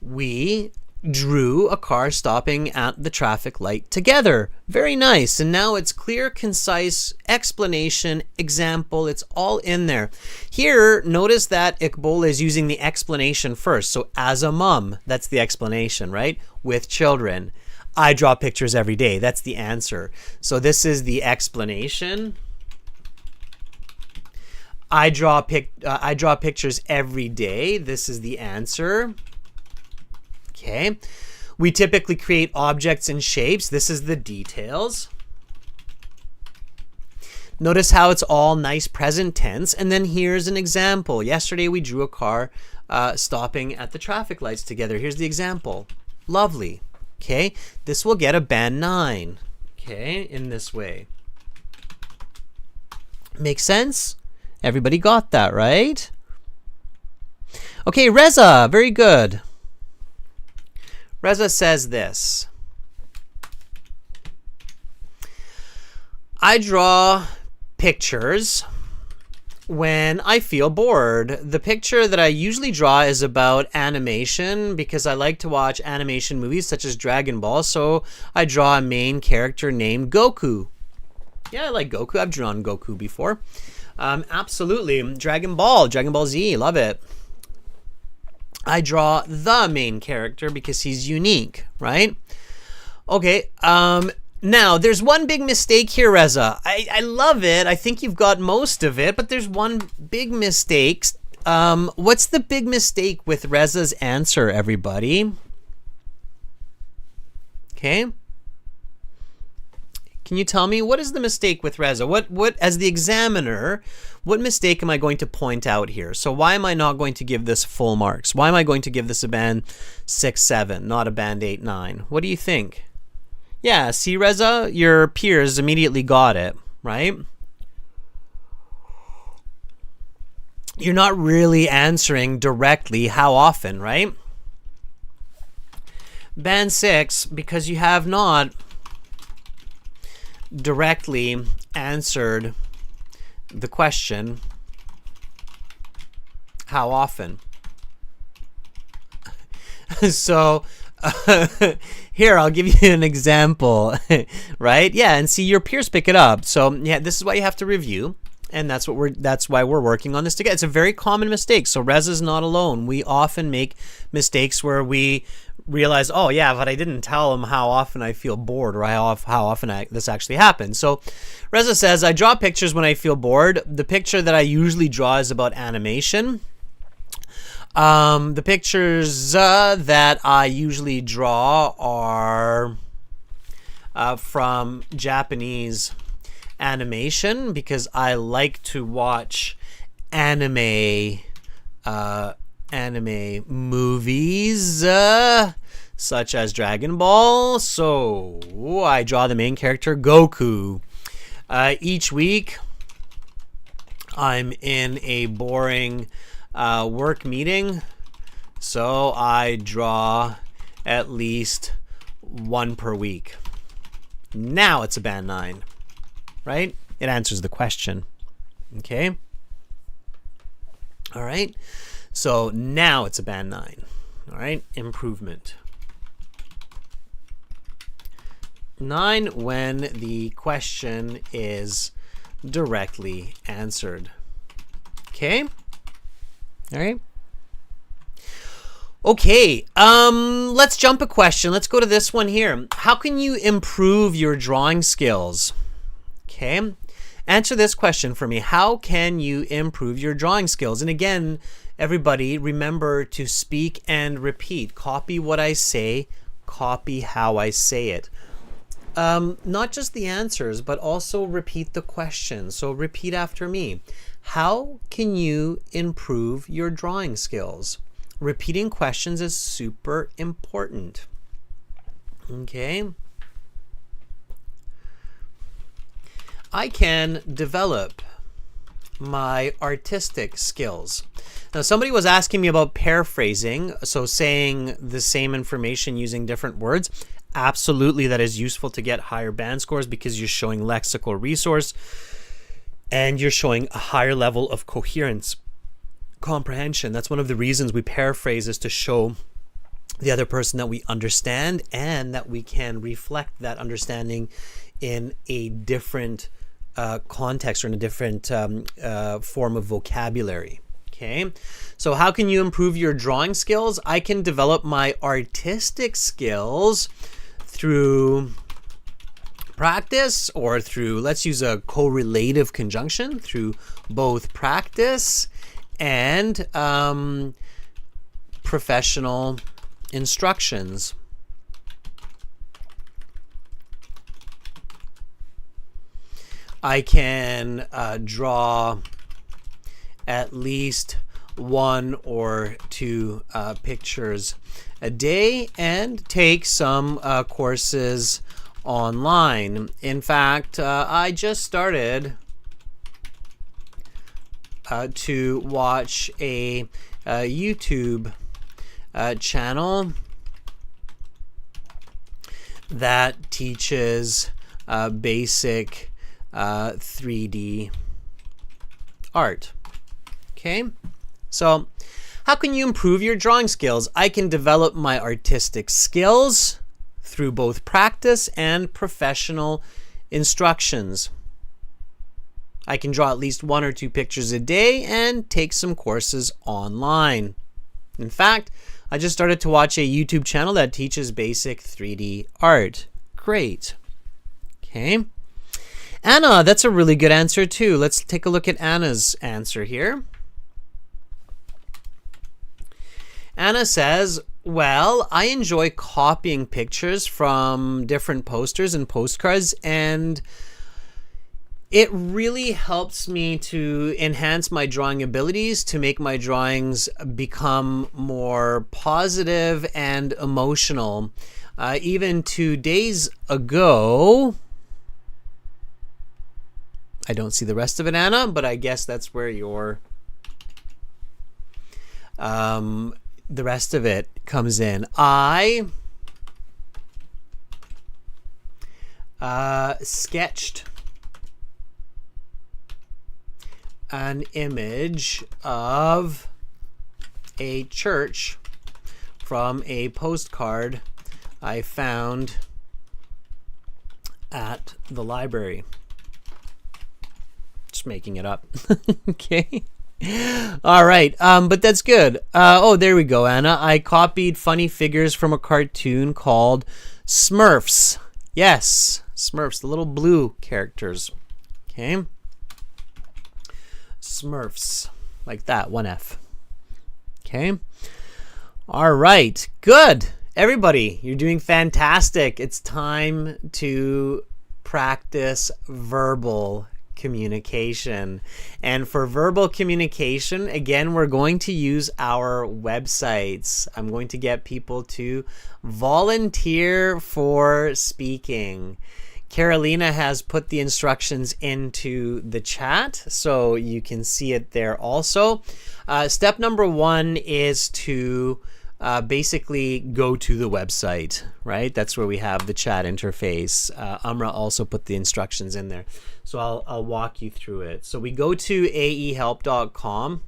we drew a car stopping at the traffic light together. Very nice. And now it's clear, concise, explanation, example. It's all in there. Here, notice that Iqbal is using the explanation first. So as a mom, that's the explanation, right? With children. I draw pictures every day. That's the answer. So this is the explanation. I draw pictures every day. This is the answer. Okay, we typically create objects and shapes. This is the details. Notice how it's all nice present tense. And then here's an example. Yesterday we drew a car stopping at the traffic lights together. Here's the example. Lovely. Okay, this will get a band 9. Okay, in this way. Make sense? Everybody got that, right? Okay, Reza, very good. Reza says this. I draw pictures when I feel bored. The picture that I usually draw is about animation because I like to watch animation movies such as Dragon Ball. So I draw a main character named Goku. Yeah, I like Goku. I've drawn Goku before. Absolutely. Dragon Ball Z, love it. I draw the main character because he's unique, right? Okay, now there's one big mistake here, Reza. I love it. I think you've got most of it, but there's one big mistake. What's the big mistake with Reza's answer, everybody? Okay. Can you tell me what is the mistake with Reza? What as the examiner, what mistake am I going to point out here? So why am I not going to give this full marks? Why am I going to give this a band 6, 7, not a band 8, 9? What do you think? Yeah, see, Reza, your peers immediately got it, right? You're not really answering directly how often, right? Band 6, because you have not directly answered the question, how often? So here, I'll give you an example, right? Yeah, and see, your peers pick it up. So yeah, this is why you have to review, and that's why we're working on this together. It's a very common mistake. So Reza's not alone. We often make mistakes where we realize, oh yeah, but I didn't tell him how often I feel bored or how often this actually happens. So Reza says, I draw pictures when I feel bored. The picture that I usually draw is about animation. The pictures that I usually draw are from Japanese animation because I like to watch anime movies such as Dragon Ball. So I draw the main character Goku. Each week I'm in a boring work meeting, so I draw at least one per week. Now it's a band 9, right? It answers the question. Okay. All right. So now it's a band 9. All right. Improvement. 9 when the question is directly answered. Okay. All right. Okay, let's jump a question. Let's go to this one here. How can you improve your drawing skills? Okay, answer this question for me. How can you improve your drawing skills? And again, everybody, remember to speak and repeat. Copy what I say, copy how I say it. Not just the answers, but also repeat the question. So repeat after me. How can you improve your drawing skills? Repeating questions is super important. Okay. I can develop my artistic skills. Now, somebody was asking me about paraphrasing, so saying the same information using different words. Absolutely, that is useful to get higher band scores because you're showing lexical resource and you're showing a higher level of coherence, comprehension. That's one of the reasons we paraphrase, is to show the other person that we understand and that we can reflect that understanding in a different context or in a different form of vocabulary. Okay, so how can you improve your drawing skills? I can develop my artistic skills through practice, or through, let's use a correlative conjunction, through both practice and professional instructions. I can draw at least 1 or 2 pictures a day and take some courses online. In fact, I just started to watch a YouTube channel that teaches basic 3D art. Okay, so how can you improve your drawing skills? I can develop my artistic skills through both practice and professional instructions. I can draw at least 1 or 2 pictures a day and take some courses online. In fact, I just started to watch a YouTube channel that teaches basic 3D art. Great. Okay. Anna, that's a really good answer too. Let's take a look at Anna's answer here. Anna says, well, I enjoy copying pictures from different posters and postcards, and it really helps me to enhance my drawing abilities, to make my drawings become more positive and emotional. Even 2 days ago, I don't see the rest of it, Anna, but I guess that's where your the rest of it comes in. I sketched an image of a church from a postcard I found at the library. Just making it up. Okay. All right, but that's good. Oh, there we go, Anna. I copied funny figures from a cartoon called Smurfs. Yes, Smurfs, the little blue characters. Okay. Smurfs, like that, 1F. Okay. All right, good. Everybody, you're doing fantastic. It's time to practice verbal communication. And for verbal communication, again, we're going to use our websites. I'm going to get people to volunteer for speaking. Carolina has put the instructions into the chat, so you can see it there also. Step number 1 is to basically go to the website, right? That's where we have the chat interface. Amra also put the instructions in there, so I'll walk you through it. So we go to aehelp.com,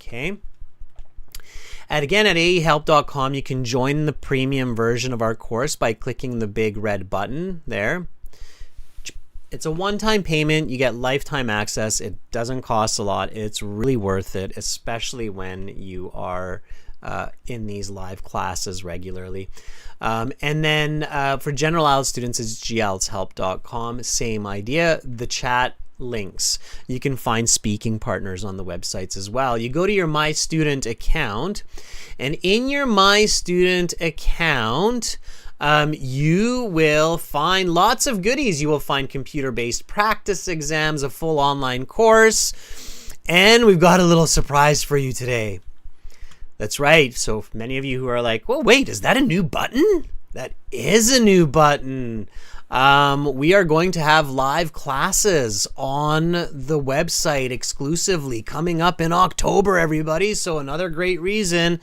okay? And again, at aehelp.com, you can join the premium version of our course by clicking the big red button there. It's a one-time payment. You get lifetime access. It doesn't cost a lot. It's really worth it, especially when you are in these live classes regularly. And then for general IELTS students, it's gieltshelp.com. Same idea. The chat links. You can find speaking partners on the websites as well. You go to your My Student account, and in your My Student account, you will find lots of goodies. You will find computer-based practice exams, a full online course, and we've got a little surprise for you today. That's right. So many of you who are like, well, wait, is that a new button? That is a new button. We are going to have live classes on the website exclusively coming up in October, everybody. So another great reason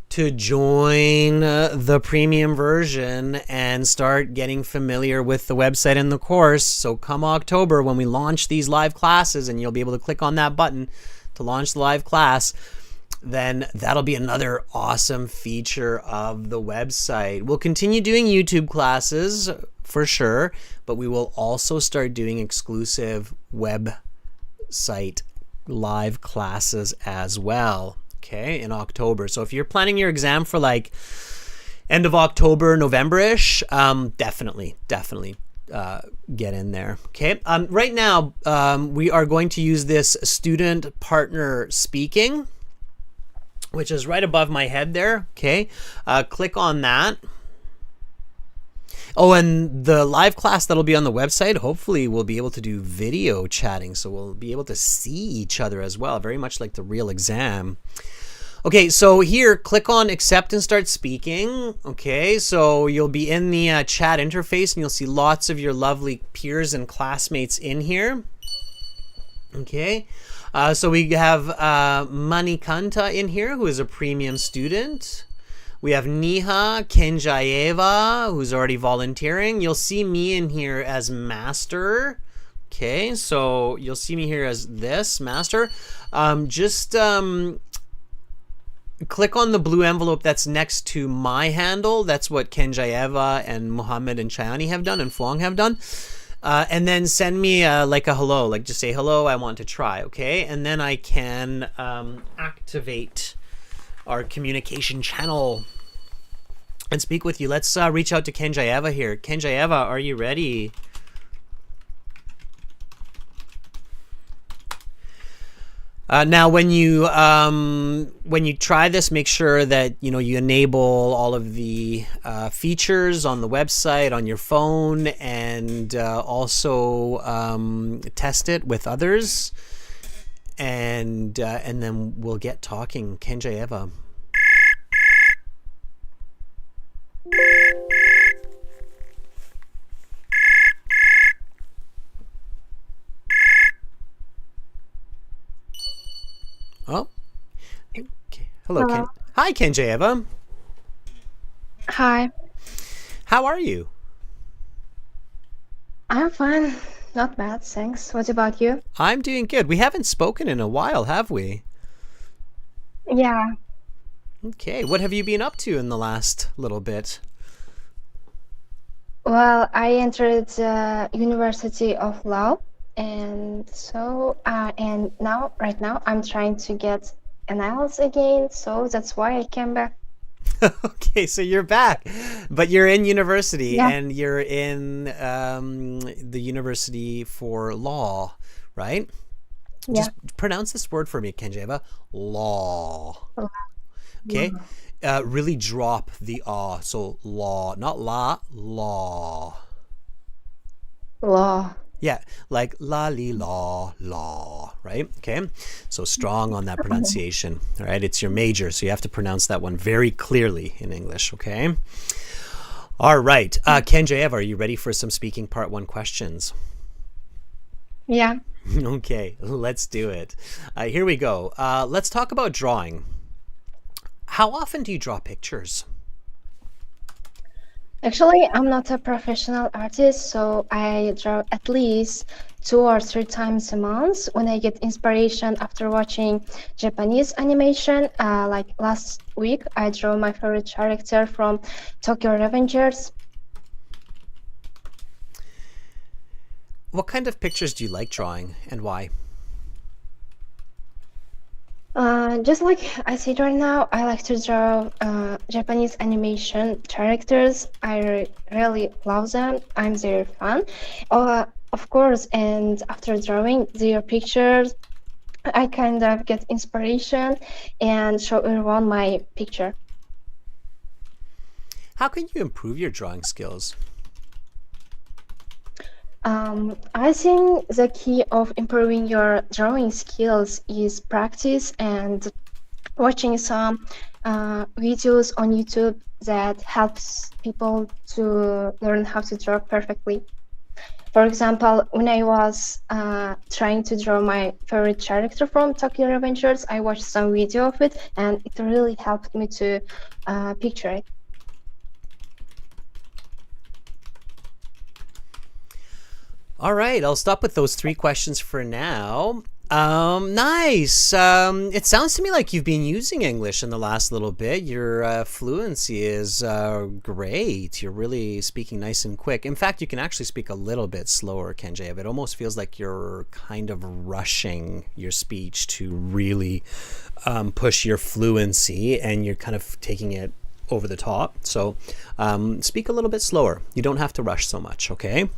to join the premium version and start getting familiar with the website and the course. So come October, when we launch these live classes, and you'll be able to click on that button to launch the live class, then that'll be another awesome feature of the website. We'll continue doing YouTube classes for sure, but we will also start doing exclusive website live classes as well, okay, in October. So if you're planning your exam for like end of October, November-ish, definitely get in there. Okay. Right now, we are going to use this student partner speaking, which is right above my head there. Okay. Click on that. Oh, and the live class that'll be on the website, hopefully we'll be able to do video chatting. So we'll be able to see each other as well, very much like the real exam. Okay, so here, click on accept and start speaking. Okay, so you'll be in the chat interface, and you'll see lots of your lovely peers and classmates in here. Okay, so we have Manikanta in here, who is a premium student. We have Niha Kenjaeva, who's already volunteering. You'll see me in here as master. Okay, so you'll see me here as this master. Click on the blue envelope that's next to my handle. That's what Kenjaeva and Mohammed and Chayani have done and Fuang have done. And then send me like a hello, like just say hello, I want to try, okay? And then I can activate our communication channel and speak with you. Let's reach out to Kenjaeva here. Kenjaeva, are you ready? Now, when you try this, make sure that you enable all of the features on the website on your phone, and also test it with others, and then we'll get talking. Kenjaeva. Oh, okay. Hello. Hi, Kenjaeva. Hi, How are you? I'm fine. Not bad, thanks. What about you? I'm doing good. We haven't spoken in a while, have we? Yeah, Okay. What have you been up to in the last little bit? well, I entered the University of Law, and right now, I'm trying to get an IELTS again, so that's why I came back. Okay, so you're back, but you're in university, Yeah, and you're in the University for Law, right? yeah, Just pronounce this word for me, Kenjaeva. Law. Okay. law. Really drop the ah. So law, not la, law. Law. Yeah, like la li law, law, right? Okay. So strong on that pronunciation. All right. It's your major, so you have to pronounce that one very clearly in English, okay? All right. Kenjaeva, are you ready for some speaking part one questions? Yeah. Okay, let's do it. Here we go. Let's talk about drawing. How often do you draw pictures? Actually, I'm not a professional artist, so I draw at least 2 or 3 times a month when I get inspiration after watching Japanese animation. Like last week, I drew my favorite character from Tokyo Revengers. What kind of pictures do you like drawing, and why? Just like I said right now, I like to draw Japanese animation characters. Really love them. I'm their fan. Of course, and after drawing their pictures, I kind of get inspiration and show everyone my picture. How can you improve your drawing skills? I think the key of improving your drawing skills is practice and watching some videos on YouTube that helps people to learn how to draw perfectly. For example, when I was trying to draw my favorite character from Tokyo Revengers, I watched some video of it, and it really helped me to picture it. All right, I'll stop with those 3 questions for now. Nice. It sounds to me like you've been using English in the last little bit. Your fluency is great. You're really speaking nice and quick. In fact, you can actually speak a little bit slower, Kenjev. It almost feels like you're kind of rushing your speech to really push your fluency, and you're kind of taking it over the top. So speak a little bit slower. You don't have to rush so much, okay?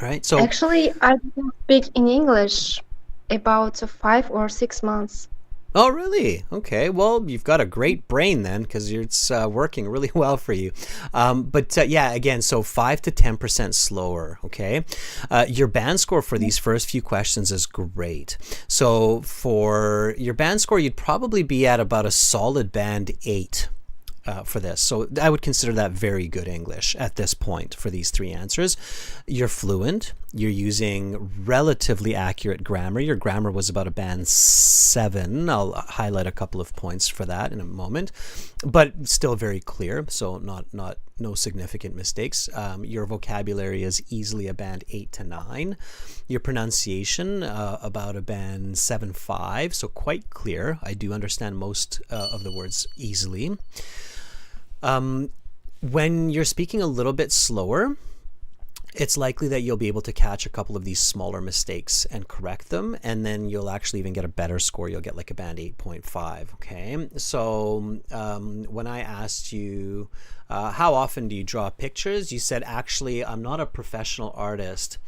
Right. So Actually, I didn't speak in English about 5 or 6 months. oh, really? Okay. Well, you've got a great brain then, because it's working really well for you. But yeah, again, so 5 to 10% slower. Okay. Your band score for these first few questions is great. So for your band score, you'd probably be at about a solid band 8. For this. So I would consider that very good English at this point for these 3 answers. You're fluent. You're using relatively accurate grammar. Your grammar was about a band 7. I'll highlight a couple of points for that in a moment, but still very clear. So no significant mistakes. Your vocabulary is easily a band 8 to 9. Your pronunciation about a band 7.5. So quite clear. I do understand most of the words easily. When you're speaking a little bit slower, it's likely that you'll be able to catch a couple of these smaller mistakes and correct them, and then you'll actually even get a better score. You'll get like a band 8.5. Okay, so when I asked you how often do you draw pictures, you said, actually, I'm not a professional artist.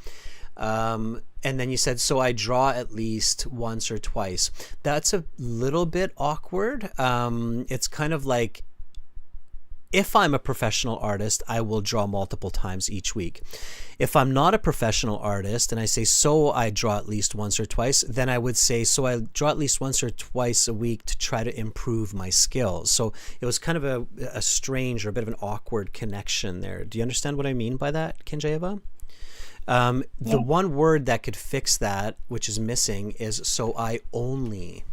And then you said, so I draw at least once or twice. That's a little bit awkward. It's kind of like, if I'm a professional artist, I will draw multiple times each week. If I'm not a professional artist and I say, so I draw at least once or twice, then I would say, so I draw at least once or twice a week to try to improve my skills. So it was kind of a strange or a bit of an awkward connection there. Do you understand what I mean by that, Kenjeva? The one word that could fix that, which is missing, is so I only.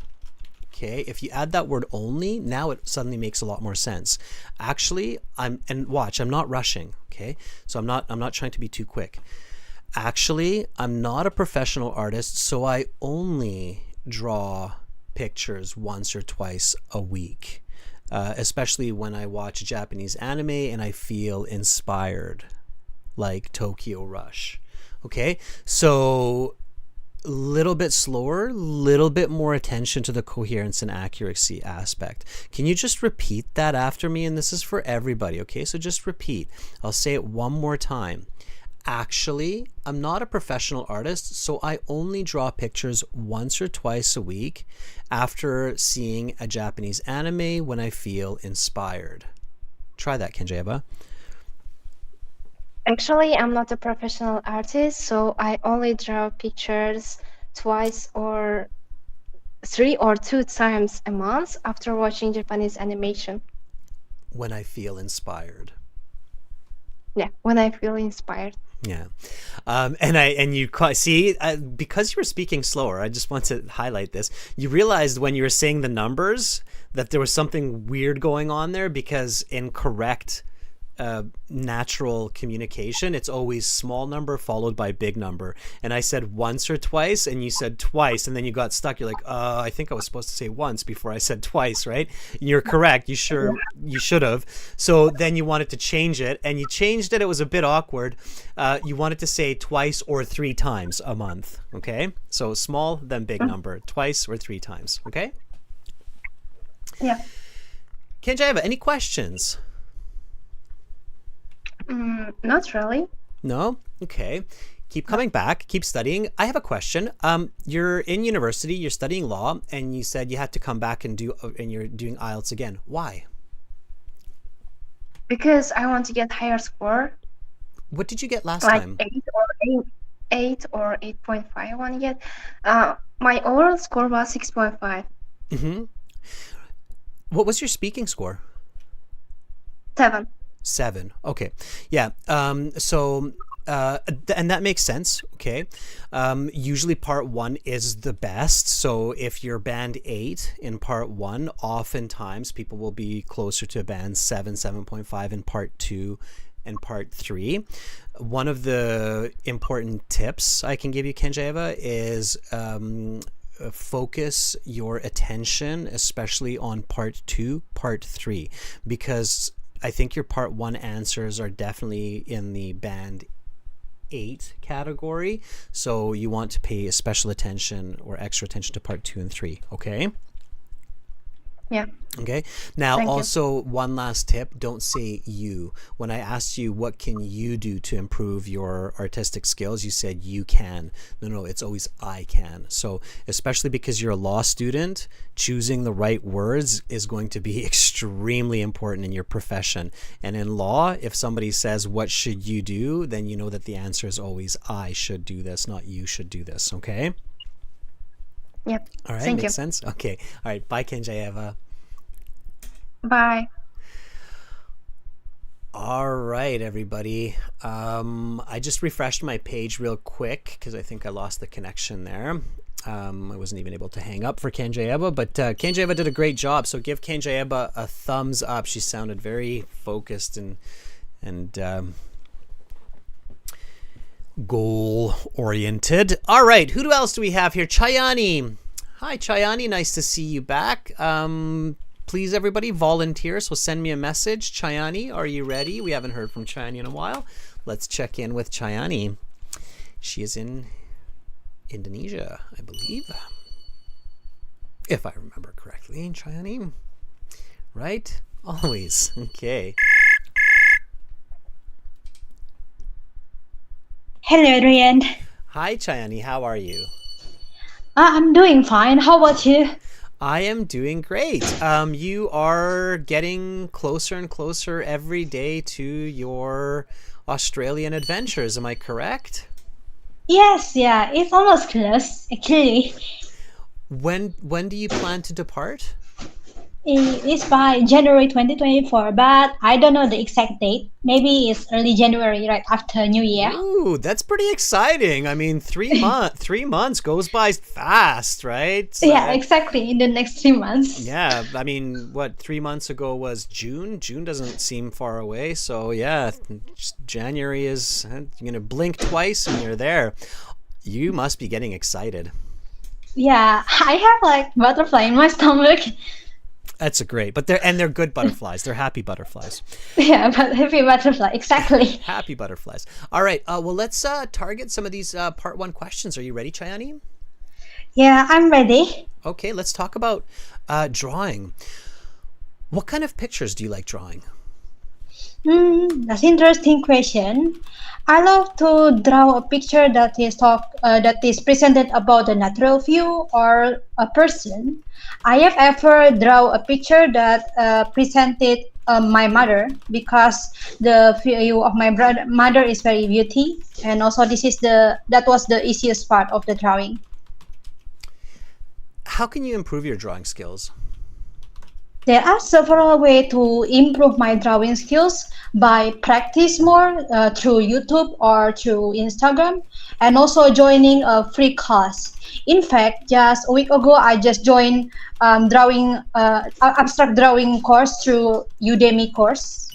Okay, if you add that word only, now it suddenly makes a lot more sense. Actually, and watch, I'm not rushing, okay? So I'm not trying to be too quick. Actually, I'm not a professional artist, so I only draw pictures once or twice a week. Especially when I watch Japanese anime and I feel inspired, like Tokyo Rush. Okay, so little bit slower, little bit more attention to the coherence and accuracy aspect. Can you just repeat that after me? And this is for everybody, okay? So just repeat. I'll say it one more time. Actually, I'm not a professional artist, so I only draw pictures once or twice a week after seeing a Japanese anime when I feel inspired. Try that, Kenjeba. Actually, I'm not a professional artist, so I only draw pictures twice or 3 or 2 times a month after watching Japanese animation. When I feel inspired. Yeah, when I feel inspired. Yeah. And you see, because you were speaking slower, I just want to highlight this. You realized when you were saying the numbers that there was something weird going on there, because in correct natural communication, it's always small number followed by big number. And I said once or twice, and you said twice, and then you got stuck. You're like, I think I was supposed to say once before I said twice, right? You're correct. You should have. So then you wanted to change it, and you changed it. It was a bit awkward. You wanted to say twice or 3 times a month. Okay, so small then big number, twice or 3 times. Okay. Yeah. Kenjaiva, any questions? Not really. No? Okay. Keep coming back. Keep studying. I have a question. You're in university, you're studying law, and you said you had to come back and you're doing IELTS again. Why? Because I want to get higher score. What did you get last like time? 8 or 8.5 I want to get. My overall score was 6.5. Mm-hmm. What was your speaking score? 7. 7. Okay. Yeah. So, and that makes sense. Okay. Usually part 1 is the best. So if you're band 8 in part 1, oftentimes people will be closer to band 7, 7.5 in part 2 and part 3. One of the important tips I can give you, Kenjeva, is focus your attention, especially on part 2, part 3, because I think your part 1 answers are definitely in the band 8 category. So you want to pay special attention or extra attention to part 2 and 3. Okay. Yeah. Okay. Now, Thank you. also one last tip, don't say you. When I asked you what can you do to improve your artistic skills, you said you can. No, it's always I can. So especially because you're a law student, choosing the right words is going to be extremely important in your profession. And in law, if somebody says, what should you do? Then you know that the answer is always I should do this, not you should do this. Okay. Yep. All right. Thank you. Makes sense. Okay. All right. Bye, Kenjeva. Bye. All right, everybody. I just refreshed my page real quick because I think I lost the connection there. I wasn't even able to hang up for Kenjeva, but Kenjeva did a great job. So give Kenjeva a thumbs up. She sounded very focused and goal-oriented. All right, who else do we have here? Chayani. Hi, Chayani. Nice to see you back. Please, everybody, volunteer. So send me a message. Chayani, are you ready? We haven't heard from Chayani in a while. Let's check in with Chayani. She is in Indonesia, I believe. If I remember correctly, Chayani. Right? Always. Okay. Hello, Adrian. Hi, Chayani. How are you? I'm doing fine. How about you? I am doing great. You are getting closer and closer every day to your Australian adventures. Am I correct? Yes, yeah, it's almost close, actually. When do you plan to depart? It's by January 2024, but I don't know the exact date. Maybe it's early January, right after New Year. Ooh, that's pretty exciting. I mean, 3 months goes by fast, right? So, Yeah, exactly, in the next 3 months. yeah, I mean, what, 3 months ago was June? June doesn't seem far away. So yeah, January is, you're going to blink twice and you're there. You must be getting excited. Yeah, I have like butterfly in my stomach. That's a great, but they're good butterflies. They're happy butterflies. Yeah, but happy butterfly, exactly. Happy butterflies. All right. Well, let's target some of these part 1 questions. Are you ready, Chayani? Yeah, I'm ready. Okay, let's talk about drawing. What kind of pictures do you like drawing? That's interesting question. I love to draw a picture that is presented about a natural view or a person. I have ever draw a picture that presented my mother, because the view of my mother is very beauty, and also that was the easiest part of the drawing. How can you improve your drawing skills? There are several ways to improve my drawing skills: by practice more through YouTube or through Instagram, and also joining a free class. In fact, just a week ago, I just joined abstract drawing course through Udemy course.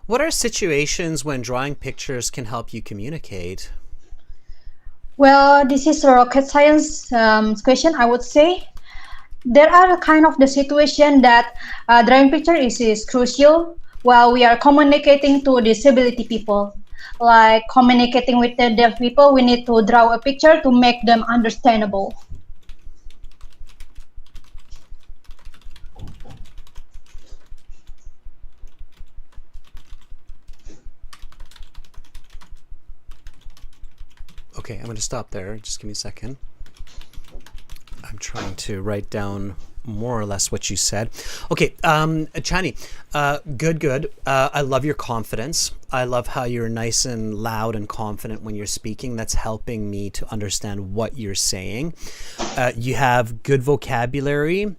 What are situations when drawing pictures can help you communicate? Well, this is a rocket science question, I would say. There are kind of the situation that drawing picture is crucial while we are communicating to disability people. Like communicating with the deaf people, we need to draw a picture to make them understandable. Okay, I'm going to stop there. Just give me a second. I'm trying to write down more or less what you said. Okay, Chani, good. I love your confidence. I love how you're nice and loud and confident when you're speaking. That's helping me to understand what you're saying. You have good vocabulary.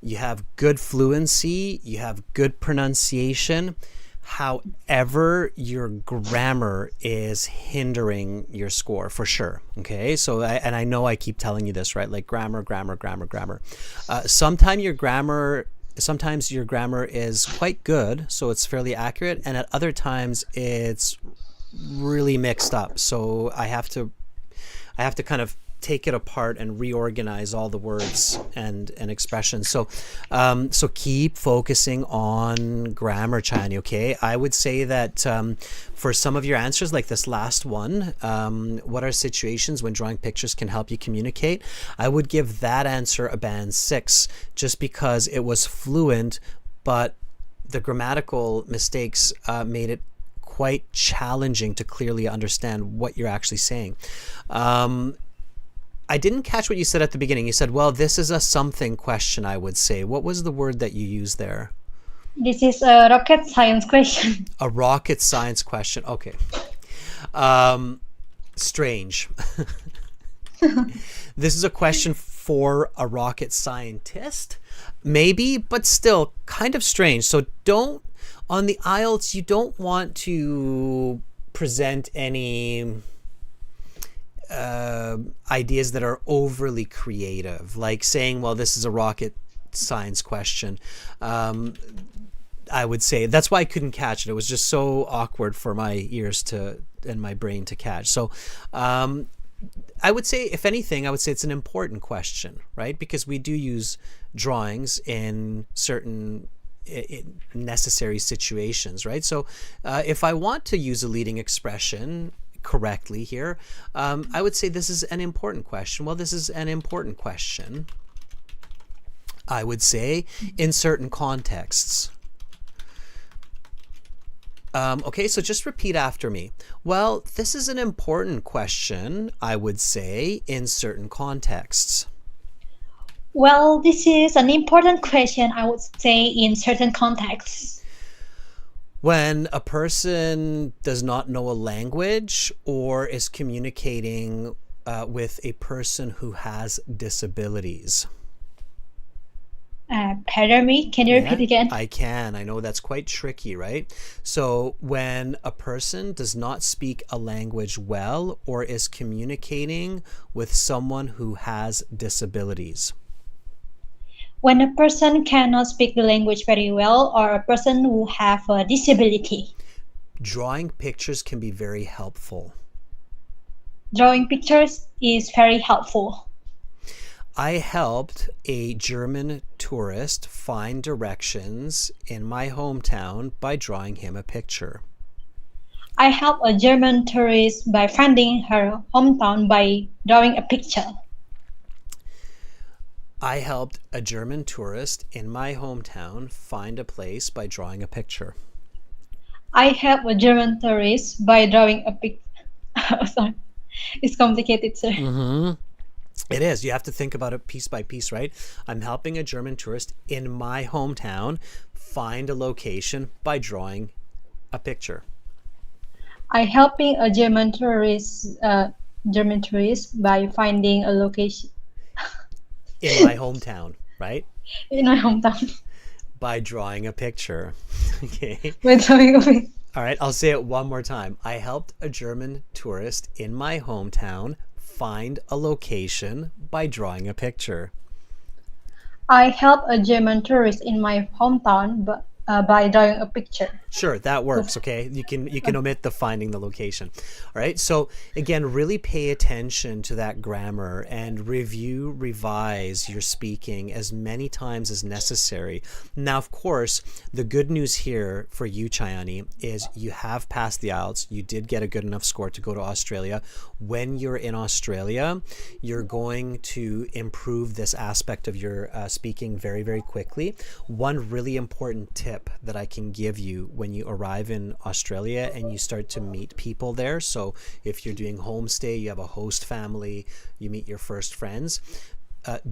You have good fluency. You have good pronunciation. However, your grammar is hindering your score for sure. Okay, so I know I keep telling you this, right? Like grammar. Sometimes your grammar is quite good, so it's fairly accurate, and at other times it's really mixed up. So I have to kind of take it apart and reorganize all the words and expressions. So keep focusing on grammar, Chani, okay? I would say that for some of your answers, like this last one, what are situations when drawing pictures can help you communicate? I would give that answer a band 6 just because it was fluent, but the grammatical mistakes made it quite challenging to clearly understand what you're actually saying. I didn't catch what you said at the beginning. You said, well, this is a something question, I would say. What was the word that you used there? This is a rocket science question. A rocket science question. Okay. Strange. This is a question for a rocket scientist, maybe, but still kind of strange. So on the IELTS, you don't want to present any ideas that are overly creative, like saying, well, this is a rocket science question. I would say that's why I couldn't catch it. It was just so awkward for my ears and my brain to catch. So I would say, if anything, I would say it's an important question, right? Because we do use drawings in certain necessary situations, right? So if I want to use a leading expression correctly here, I would say this is an important question. Well, this is an important question, I would say, in certain contexts. Okay, so just repeat after me. Well, this is an important question, I would say, in certain contexts. Well, this is an important question, I would say, in certain contexts. When a person does not know a language or is communicating with a person who has disabilities. Pardon me, can you repeat again? I can. I know that's quite tricky, right? So when a person does not speak a language well or is communicating with someone who has disabilities. When a person cannot speak the language very well, or a person who have a disability. Drawing pictures can be very helpful. Drawing pictures is very helpful. I helped a German tourist find directions in my hometown by drawing him a picture. I helped a German tourist by finding her hometown by drawing a picture. I helped a German tourist in my hometown find a place by drawing a picture. I helped a German tourist by drawing a picture. Oh, sorry. It's complicated, sir. Mm-hmm. It is. You have to think about it piece by piece, right? I'm helping a German tourist in my hometown find a location by drawing a picture. I helping a German tourist by finding a location. In my hometown, right? In my hometown. By drawing a picture. Okay. By drawing a picture. All right, I'll say it one more time. I helped a German tourist in my hometown find a location by drawing a picture. I helped a German tourist in my hometown by drawing a picture. Sure, that works. Okay, you can omit the finding the location. All right, so again, really pay attention to that grammar and revise your speaking as many times as necessary. Now, of course, the good news here for you, Chayani, is you have passed the IELTS. You did get a good enough score to go to Australia. When you're in Australia, you're going to improve this aspect of your speaking very, very quickly. One really important tip that I can give you when you arrive in Australia and you start to meet people there. So if you're doing homestay, you have a host family, you meet your first friends.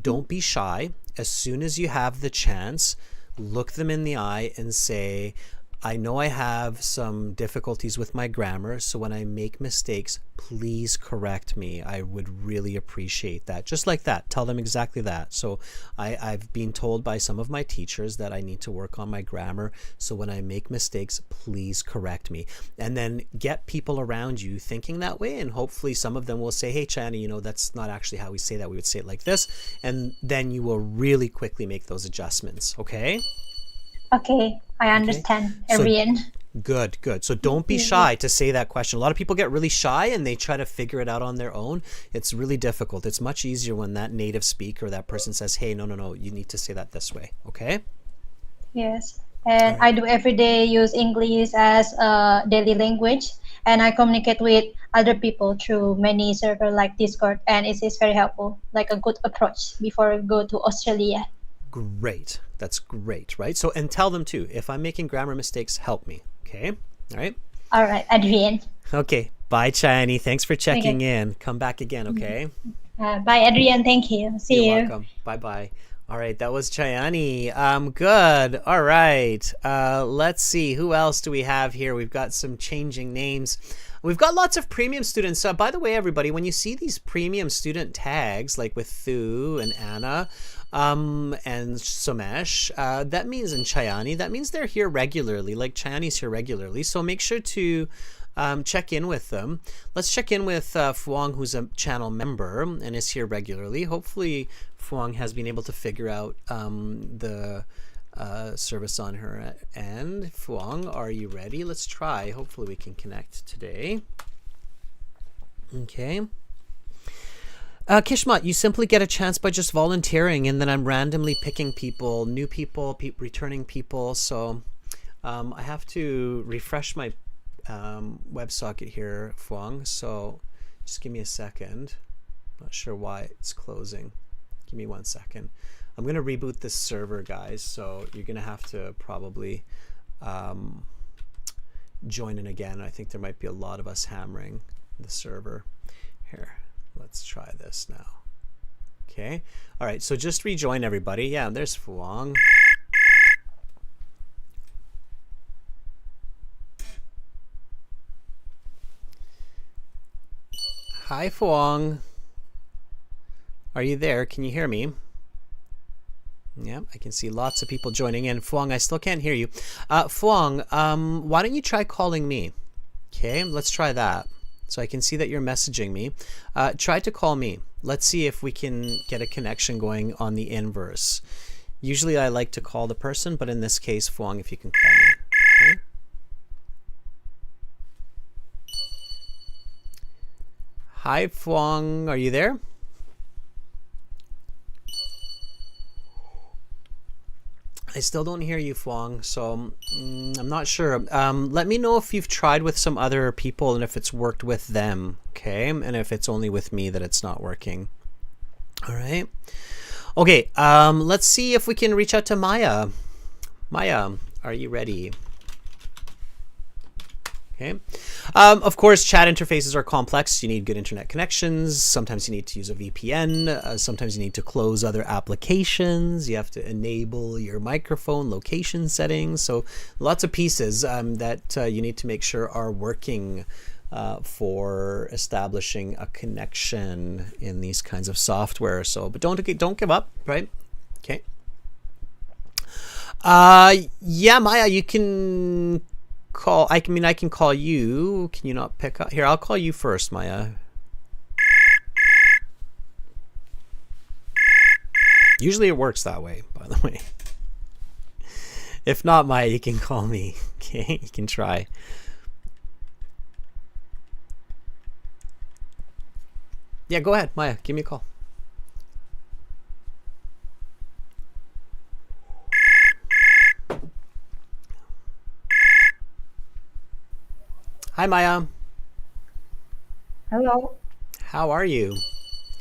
don't be shy. As soon as you have the chance, look them in the eye and say, I know I have some difficulties with my grammar, so when I make mistakes, please correct me. I would really appreciate that. Just like that. Tell them exactly that. So I've been told by some of my teachers that I need to work on my grammar, so when I make mistakes, please correct me. And then get people around you thinking that way, and hopefully some of them will say, hey, Chani, that's not actually how we say that. We would say it like this. And then you will really quickly make those adjustments. Okay? Okay, I understand, So Arian. good. So don't be shy to say that question. A lot of people get really shy and they try to figure it out on their own. It's really difficult. It's much easier when that native speaker, that person says, hey, no, you need to say that this way. Okay? Yes, and I do every day use English as a daily language, and I communicate with other people through many servers like Discord, and it is very helpful, like a good approach before I go to Australia. Great. That's great, right? So, and tell them too, if I'm making grammar mistakes, help me. Okay? All right? All right, Adrian. Okay. Bye, Chani. Thanks for checking in. Come back again, okay? Bye, Adrian. Thank you. See You're you. welcome. Bye-bye. All right, that was Chayani. Good. All right. Let's see. Who else do we have here? We've got some changing names. We've got lots of premium students. By the way, everybody, when you see these premium student tags, like with Thu and Anna, and Somesh, that means, and Chayani, that means they're here regularly, like Chayani's here regularly. So make sure to check in with them. Let's check in with Fuang, who's a channel member and is here regularly. Hopefully Fuang has been able to figure out the service on her end. Fuang, are you ready? Let's try. Hopefully we can connect today. Okay. Kishmat, you simply get a chance by just volunteering, and then I'm randomly picking people, new people, returning people. So I have to refresh my WebSocket here, Fuang. So just give me a second. Not sure why it's closing. Give me 1 second. I'm going to reboot this server, guys. So you're going to have to probably join in again. I think there might be a lot of us hammering the server. Here, let's try this now. Okay. All right. So just rejoin everybody. Yeah, there's Fuang. Hi, Fuang. Are you there? Can you hear me? Yeah, I can see lots of people joining in. Fuang, I still can't hear you. Fuang, why don't you try calling me? Okay, let's try that. So I can see that you're messaging me. Try to call me. Let's see if we can get a connection going on the inverse. Usually I like to call the person, but in this case, Fuang, if you can call me. Okay. Hi, Fuang. Are you there? I still don't hear you, Fuang, so I'm not sure. Let me know if you've tried with some other people and if it's worked with them, okay? And if it's only with me that it's not working. All right. Okay, let's see if we can reach out to Maya. Maya, are you ready? Okay. Of course, chat interfaces are complex. You need good internet connections. Sometimes you need to use a VPN. Sometimes you need to close other applications. You have to enable your microphone location settings. So lots of pieces that you need to make sure are working for establishing a connection in these kinds of software. So, but don't give up, right? Okay. Yeah, Maya, you can call. I can call you. Can you not pick up? Here, I'll call you first, Maya. Usually it works that way, by the way. If not, Maya, you can call me. Okay, you can try. Yeah, go ahead, Maya. Give me a call. Hi, Maya. Hello. How are you?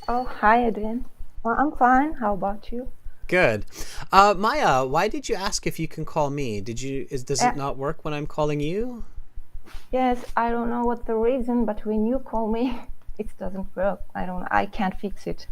Oh, hi, Adrian. Well, I'm fine. How about you? Good. Maya, why did you ask if you can call me? Does it not work when I'm calling you? Yes, I don't know what the reason, but when you call me, it doesn't work. I can't fix it.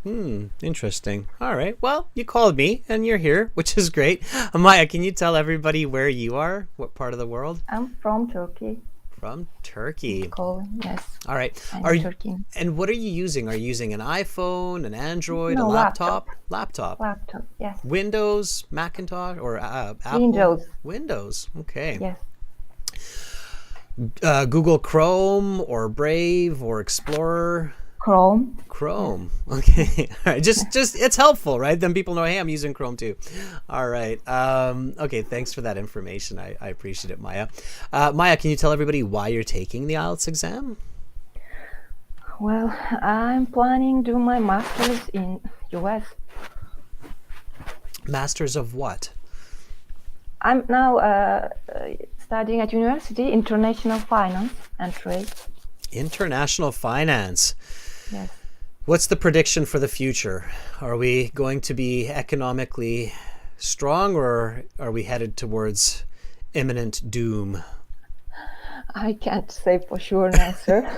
Interesting. All right. Well, you called me and you're here, which is great. Maya, can you tell everybody where you are? What part of the world? I'm from Turkey. From Turkey. Calling, yes. All right. I'm Are you, Turkey. and what are you using? Are you using an iPhone, an Android, a No, laptop? Laptop. Laptop, yes. Windows, Macintosh, or Apple? Windows, Windows. Okay. yes. Google Chrome or Brave or Explorer? Chrome. Chrome. Okay. All right. Just it's helpful, right? Then people know, hey, I'm using Chrome too. All right. Okay. Thanks for that information. I appreciate it, Maya. Maya, can you tell everybody why you're taking the IELTS exam? Well, I'm planning to do my master's in US. Masters of what? I'm now studying at university international finance and trade. International finance. Yes. What's the prediction for the future? Are we going to be economically strong, or are we headed towards imminent doom? I can't say for sure now, sir.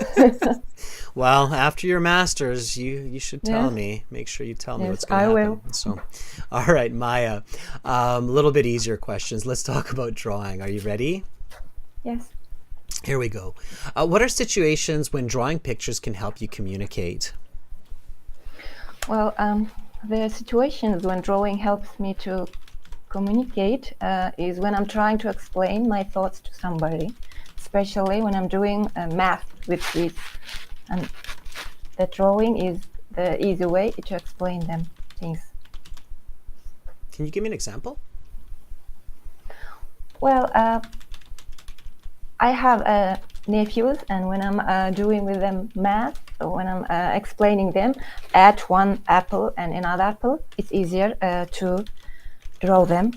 Well, after your master's, you should tell Yes. me. Make sure you tell me Yes, what's going to I happen. will. So, all right, Maya. A little bit easier questions. Let's talk about drawing. Are you ready? Yes. Here we go. What are situations when drawing pictures can help you communicate? Well, the situations when drawing helps me to communicate is when I'm trying to explain my thoughts to somebody, especially when I'm doing math with kids. And the drawing is the easy way to explain them things. Can you give me an example? Well, I have nephews, and when I'm doing with them math, or when I'm explaining them, add one apple and another apple, it's easier to draw them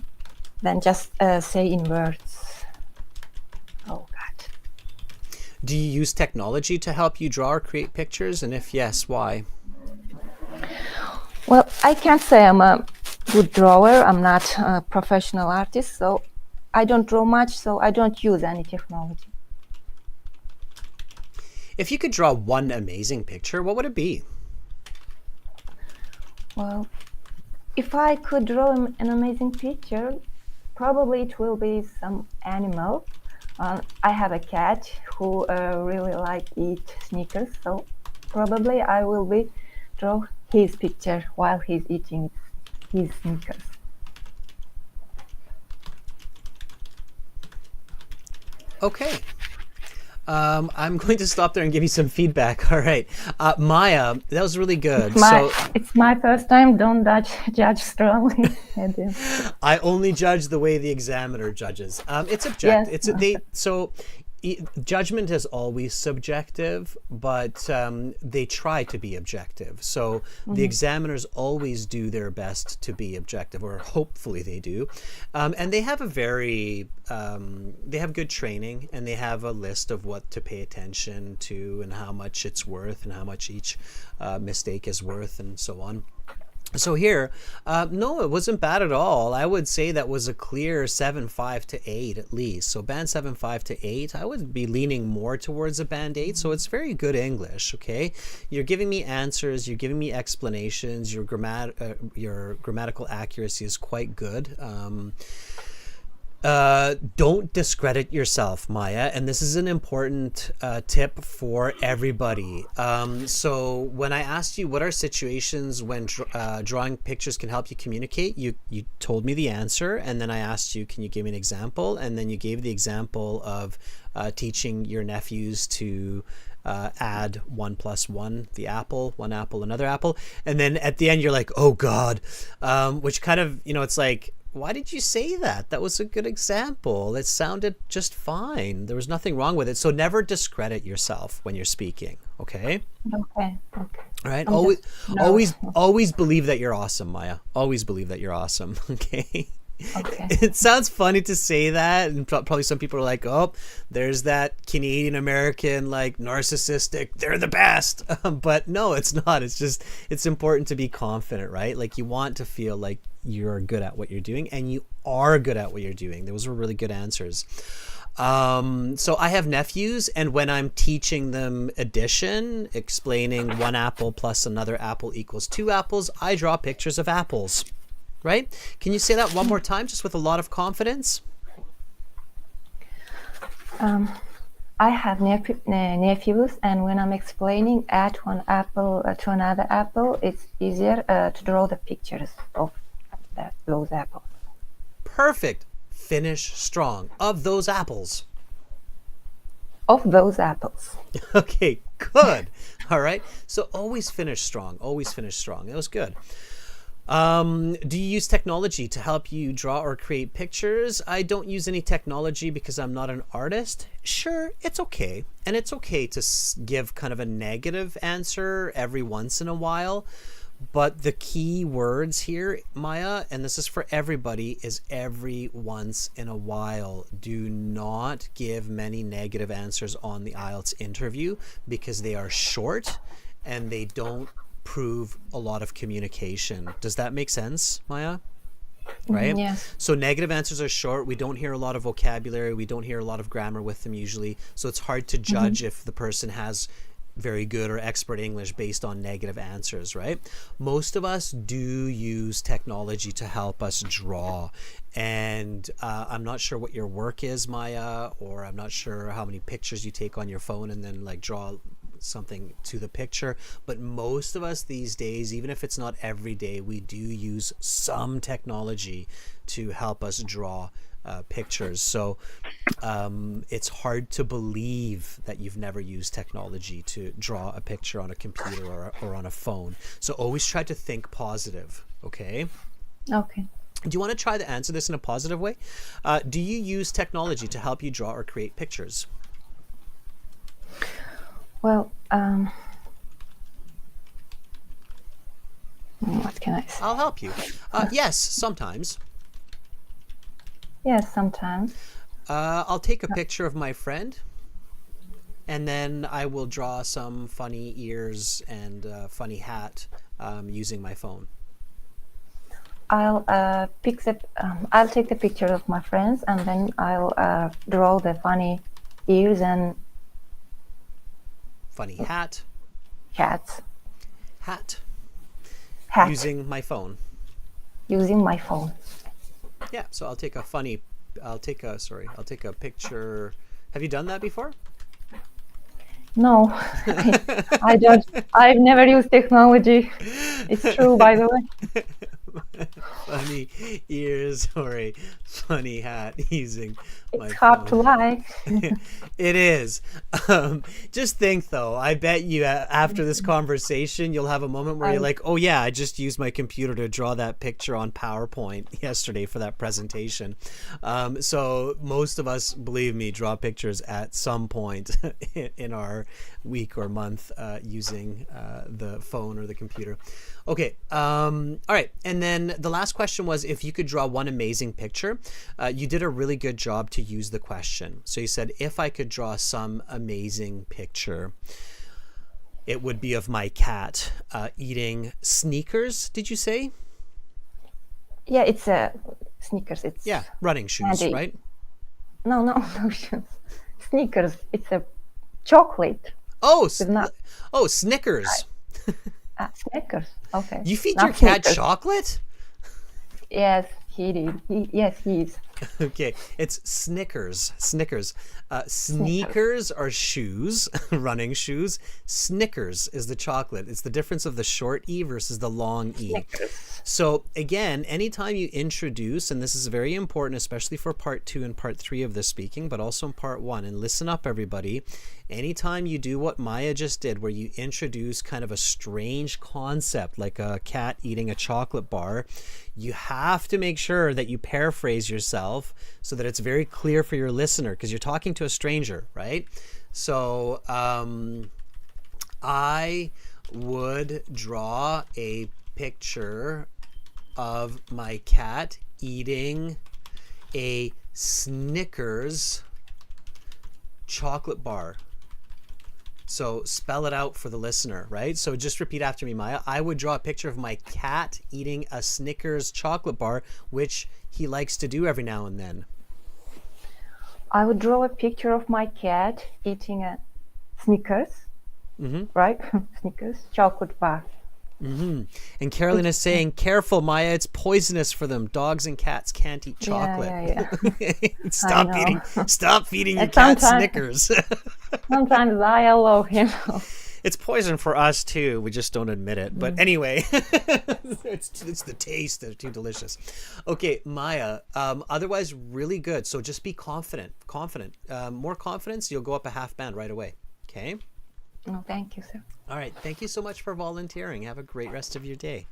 than just say in words. Oh God. Do you use technology to help you draw or create pictures? And if yes, why? Well, I can't say I'm a good drawer. I'm not a professional artist, so I don't draw much, so I don't use any technology. If you could draw one amazing picture, what would it be? Well, if I could draw an amazing picture, probably it will be some animal. I have a cat who really like eat Snickers, so probably I will be draw his picture while he's eating his Snickers. Okay. I'm going to stop there and give you some feedback. All right. Maya, that was really good. It's my first time. Don't judge strongly. I only judge the way the examiner judges. It's objective. Judgment is always subjective, but they try to be objective. So the examiners always do their best to be objective, or hopefully they do. And they have they have good training, and they have a list of what to pay attention to and how much it's worth and how much each mistake is worth and so on. So here, no, it wasn't bad at all. I would say that was a clear 7.5 to 8 at least. So band 7.5 to 8, I would be leaning more towards a band 8. So it's very good English, okay? You're giving me answers, you're giving me explanations, your grammatical accuracy is quite good. Don't discredit yourself, Maya, and this is an important tip for everybody. So when I asked you what are situations when drawing pictures can help you communicate, you told me the answer, and then I asked you, can you give me an example? And then you gave the example of teaching your nephews to add 1 + 1, the apple, one apple, another apple, and then at the end you're like, oh God, which kind of, it's like, why did you say that? That was a good example. It sounded just fine. There was nothing wrong with it. So never discredit yourself when you're speaking. Okay. Okay. All right. Always believe that you're awesome, Maya. Always believe that you're awesome. Okay. Okay. It sounds funny to say that, and probably some people are like, oh, there's that Canadian American, like, narcissistic, they're the best. But no, it's not. It's just, it's important to be confident, right? Like, you want to feel like you're good at what you're doing, and you are good at what you're doing. Those were really good answers. So I have nephews, and when I'm teaching them addition, explaining one apple plus another apple equals two apples, I draw pictures of apples, right? Can you say that one more time, just with a lot of confidence? I have nephews, and when I'm explaining add one apple to another apple, it's easier to draw the pictures of those apples. Perfect. Finish strong. Of those apples. Of those apples. Okay, good. All right. So always finish strong. Always finish strong. That was good. Do you use technology to help you draw or create pictures? I don't use any technology because I'm not an artist. Sure, it's okay. And it's okay to give kind of a negative answer every once in a while. But the key words here, Maya, and this is for everybody, is every once in a while. Do not give many negative answers on the IELTS interview because they are short and they don't prove a lot of communication. Does that make sense, Maya? Right? Yes. So negative answers are short. We don't hear a lot of vocabulary. We don't hear a lot of grammar with them usually. So it's hard to judge if the person has very good or expert English based on negative answers, right? Most of us do use technology to help us draw. And I'm not sure what your work is, Maya, or I'm not sure how many pictures you take on your phone and then like draw something to the picture. But most of us these days, even if it's not every day, we do use some technology to help us draw pictures. So it's hard to believe that you've never used technology to draw a picture on a computer or on a phone. So always try to think positive, okay? Okay. Do you want to try to answer this in a positive way? Do you use technology to help you draw or create pictures? Well, what can I say? I'll help you. Yes, sometimes. Yes, sometimes. I'll take a picture of my friend, and then I will draw some funny ears and funny hat using my phone. I'll take the picture of my friends, and then I'll draw the funny ears and Funny hat. cats. Hat. Hat. Using my phone. Using my phone. Yeah, so I'll take a picture. Have you done that before? No, I don't. I've never used technology. It's true, by the way. Funny ears or a funny hat using my It's hard to phone. lie. It is. Just think though, I bet you after this conversation, you'll have a moment where you're like, oh yeah, I just used my computer to draw that picture on PowerPoint yesterday for that presentation. So most of us, believe me, draw pictures at some point in our week or month using the phone or the computer. Okay. All right. And then the last question was if you could draw one amazing picture. You did a really good job to use the question. So you said, if I could draw some amazing picture, it would be of my cat eating sneakers, did you say? Yeah, it's sneakers. It's Yeah, running shoes, candy. right? No shoes. Sneakers. It's a chocolate. Oh, With nuts. Snickers. Snickers. Okay. You feed Not your cat Snickers. chocolate? Yes, he did. Yes, he is. Okay, it's Snickers. Snickers. Sneakers are shoes, running shoes. Snickers is the chocolate. It's the difference of the short E versus the long E. Snickers. So again, anytime you introduce, and this is very important, especially for part 2 and part 3 of this speaking, but also in part 1, and listen up everybody, anytime you do what Maya just did, where you introduce kind of a strange concept like a cat eating a chocolate bar, you have to make sure that you paraphrase yourself so that it's very clear for your listener, because you're talking to a stranger, right? So I would draw a picture of my cat eating a Snickers chocolate bar. So spell it out for the listener, right? So just repeat after me, Maya. I would draw a picture of my cat eating a Snickers chocolate bar, which he likes to do every now and then. I would draw a picture of my cat eating a Snickers, right? Snickers, chocolate bar. And Carolyn is saying, careful, Maya, it's poisonous for them. Dogs and cats can't eat chocolate. Yeah. Stop feeding your And cat sometimes- Snickers. Sometimes I allow him. It's poison for us too. We just don't admit it. But anyway, it's the taste. They're too delicious. Okay, Maya. Otherwise, really good. So just be confident. More confidence, you'll go up a half band right away. Okay. Oh, thank you, sir. All right. Thank you so much for volunteering. Have a great rest of your day.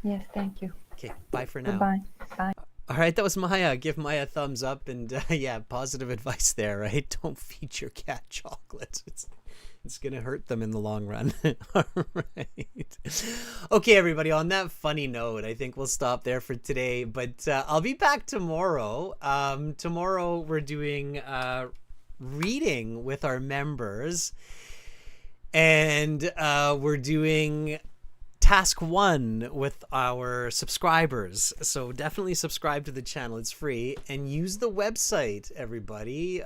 Yes, thank you. Okay. Bye for now. Goodbye. Bye. All right, that was Maya. Give Maya a thumbs up, and yeah, positive advice there, right? Don't feed your cat chocolate. It's going to hurt them in the long run. All right. Okay, everybody, on that funny note, I think we'll stop there for today, but I'll be back tomorrow. Tomorrow we're doing reading with our members, and we're doing task 1 with our subscribers. So definitely subscribe to the channel. It's free, and use the website, everybody.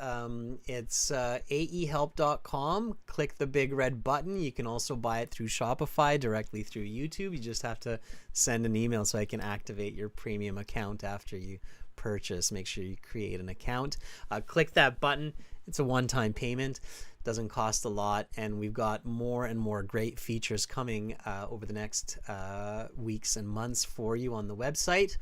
It's aehelp.com. Click the big red button. You can also buy it through Shopify, directly through YouTube. You just have to send an email so I can activate your premium account after you purchase. Make sure you create an account. Click that button. It's a one-time payment. Doesn't cost a lot, and we've got more and more great features coming over the next weeks and months for you on the website.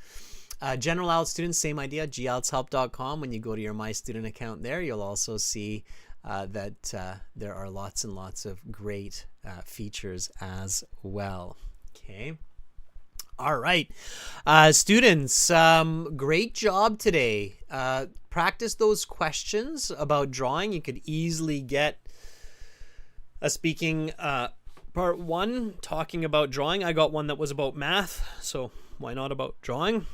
General IELTS students, same idea, gieltshelp.com. When you go to your My Student account there, you'll also see that there are lots and lots of great features as well. Okay. All right. Students, great job today. Practice those questions about drawing. You could easily get a speaking part 1 talking about drawing. I got one that was about math, so why not about drawing?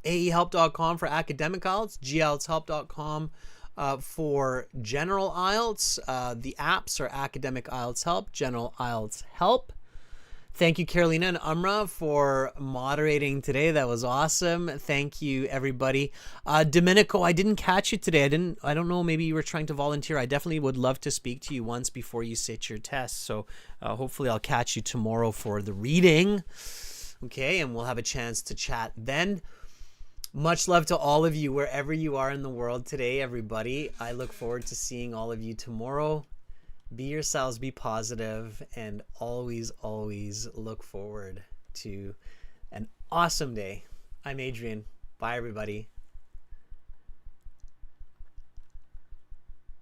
aehelp.com for academic IELTS, gieltshelp.com for general IELTS. The apps are Academic IELTS Help, General IELTS Help. Thank you, Carolina and Umra, for moderating today. That was awesome. Thank you, everybody. Domenico, I didn't catch you today. I don't know. Maybe you were trying to volunteer. I definitely would love to speak to you once before you sit your test. So hopefully I'll catch you tomorrow for the reading. Okay, and we'll have a chance to chat then. Much love to all of you, wherever you are in the world today, everybody. I look forward to seeing all of you tomorrow. Be yourselves, be positive, and always, always look forward to an awesome day. I'm Adrian. Bye, everybody.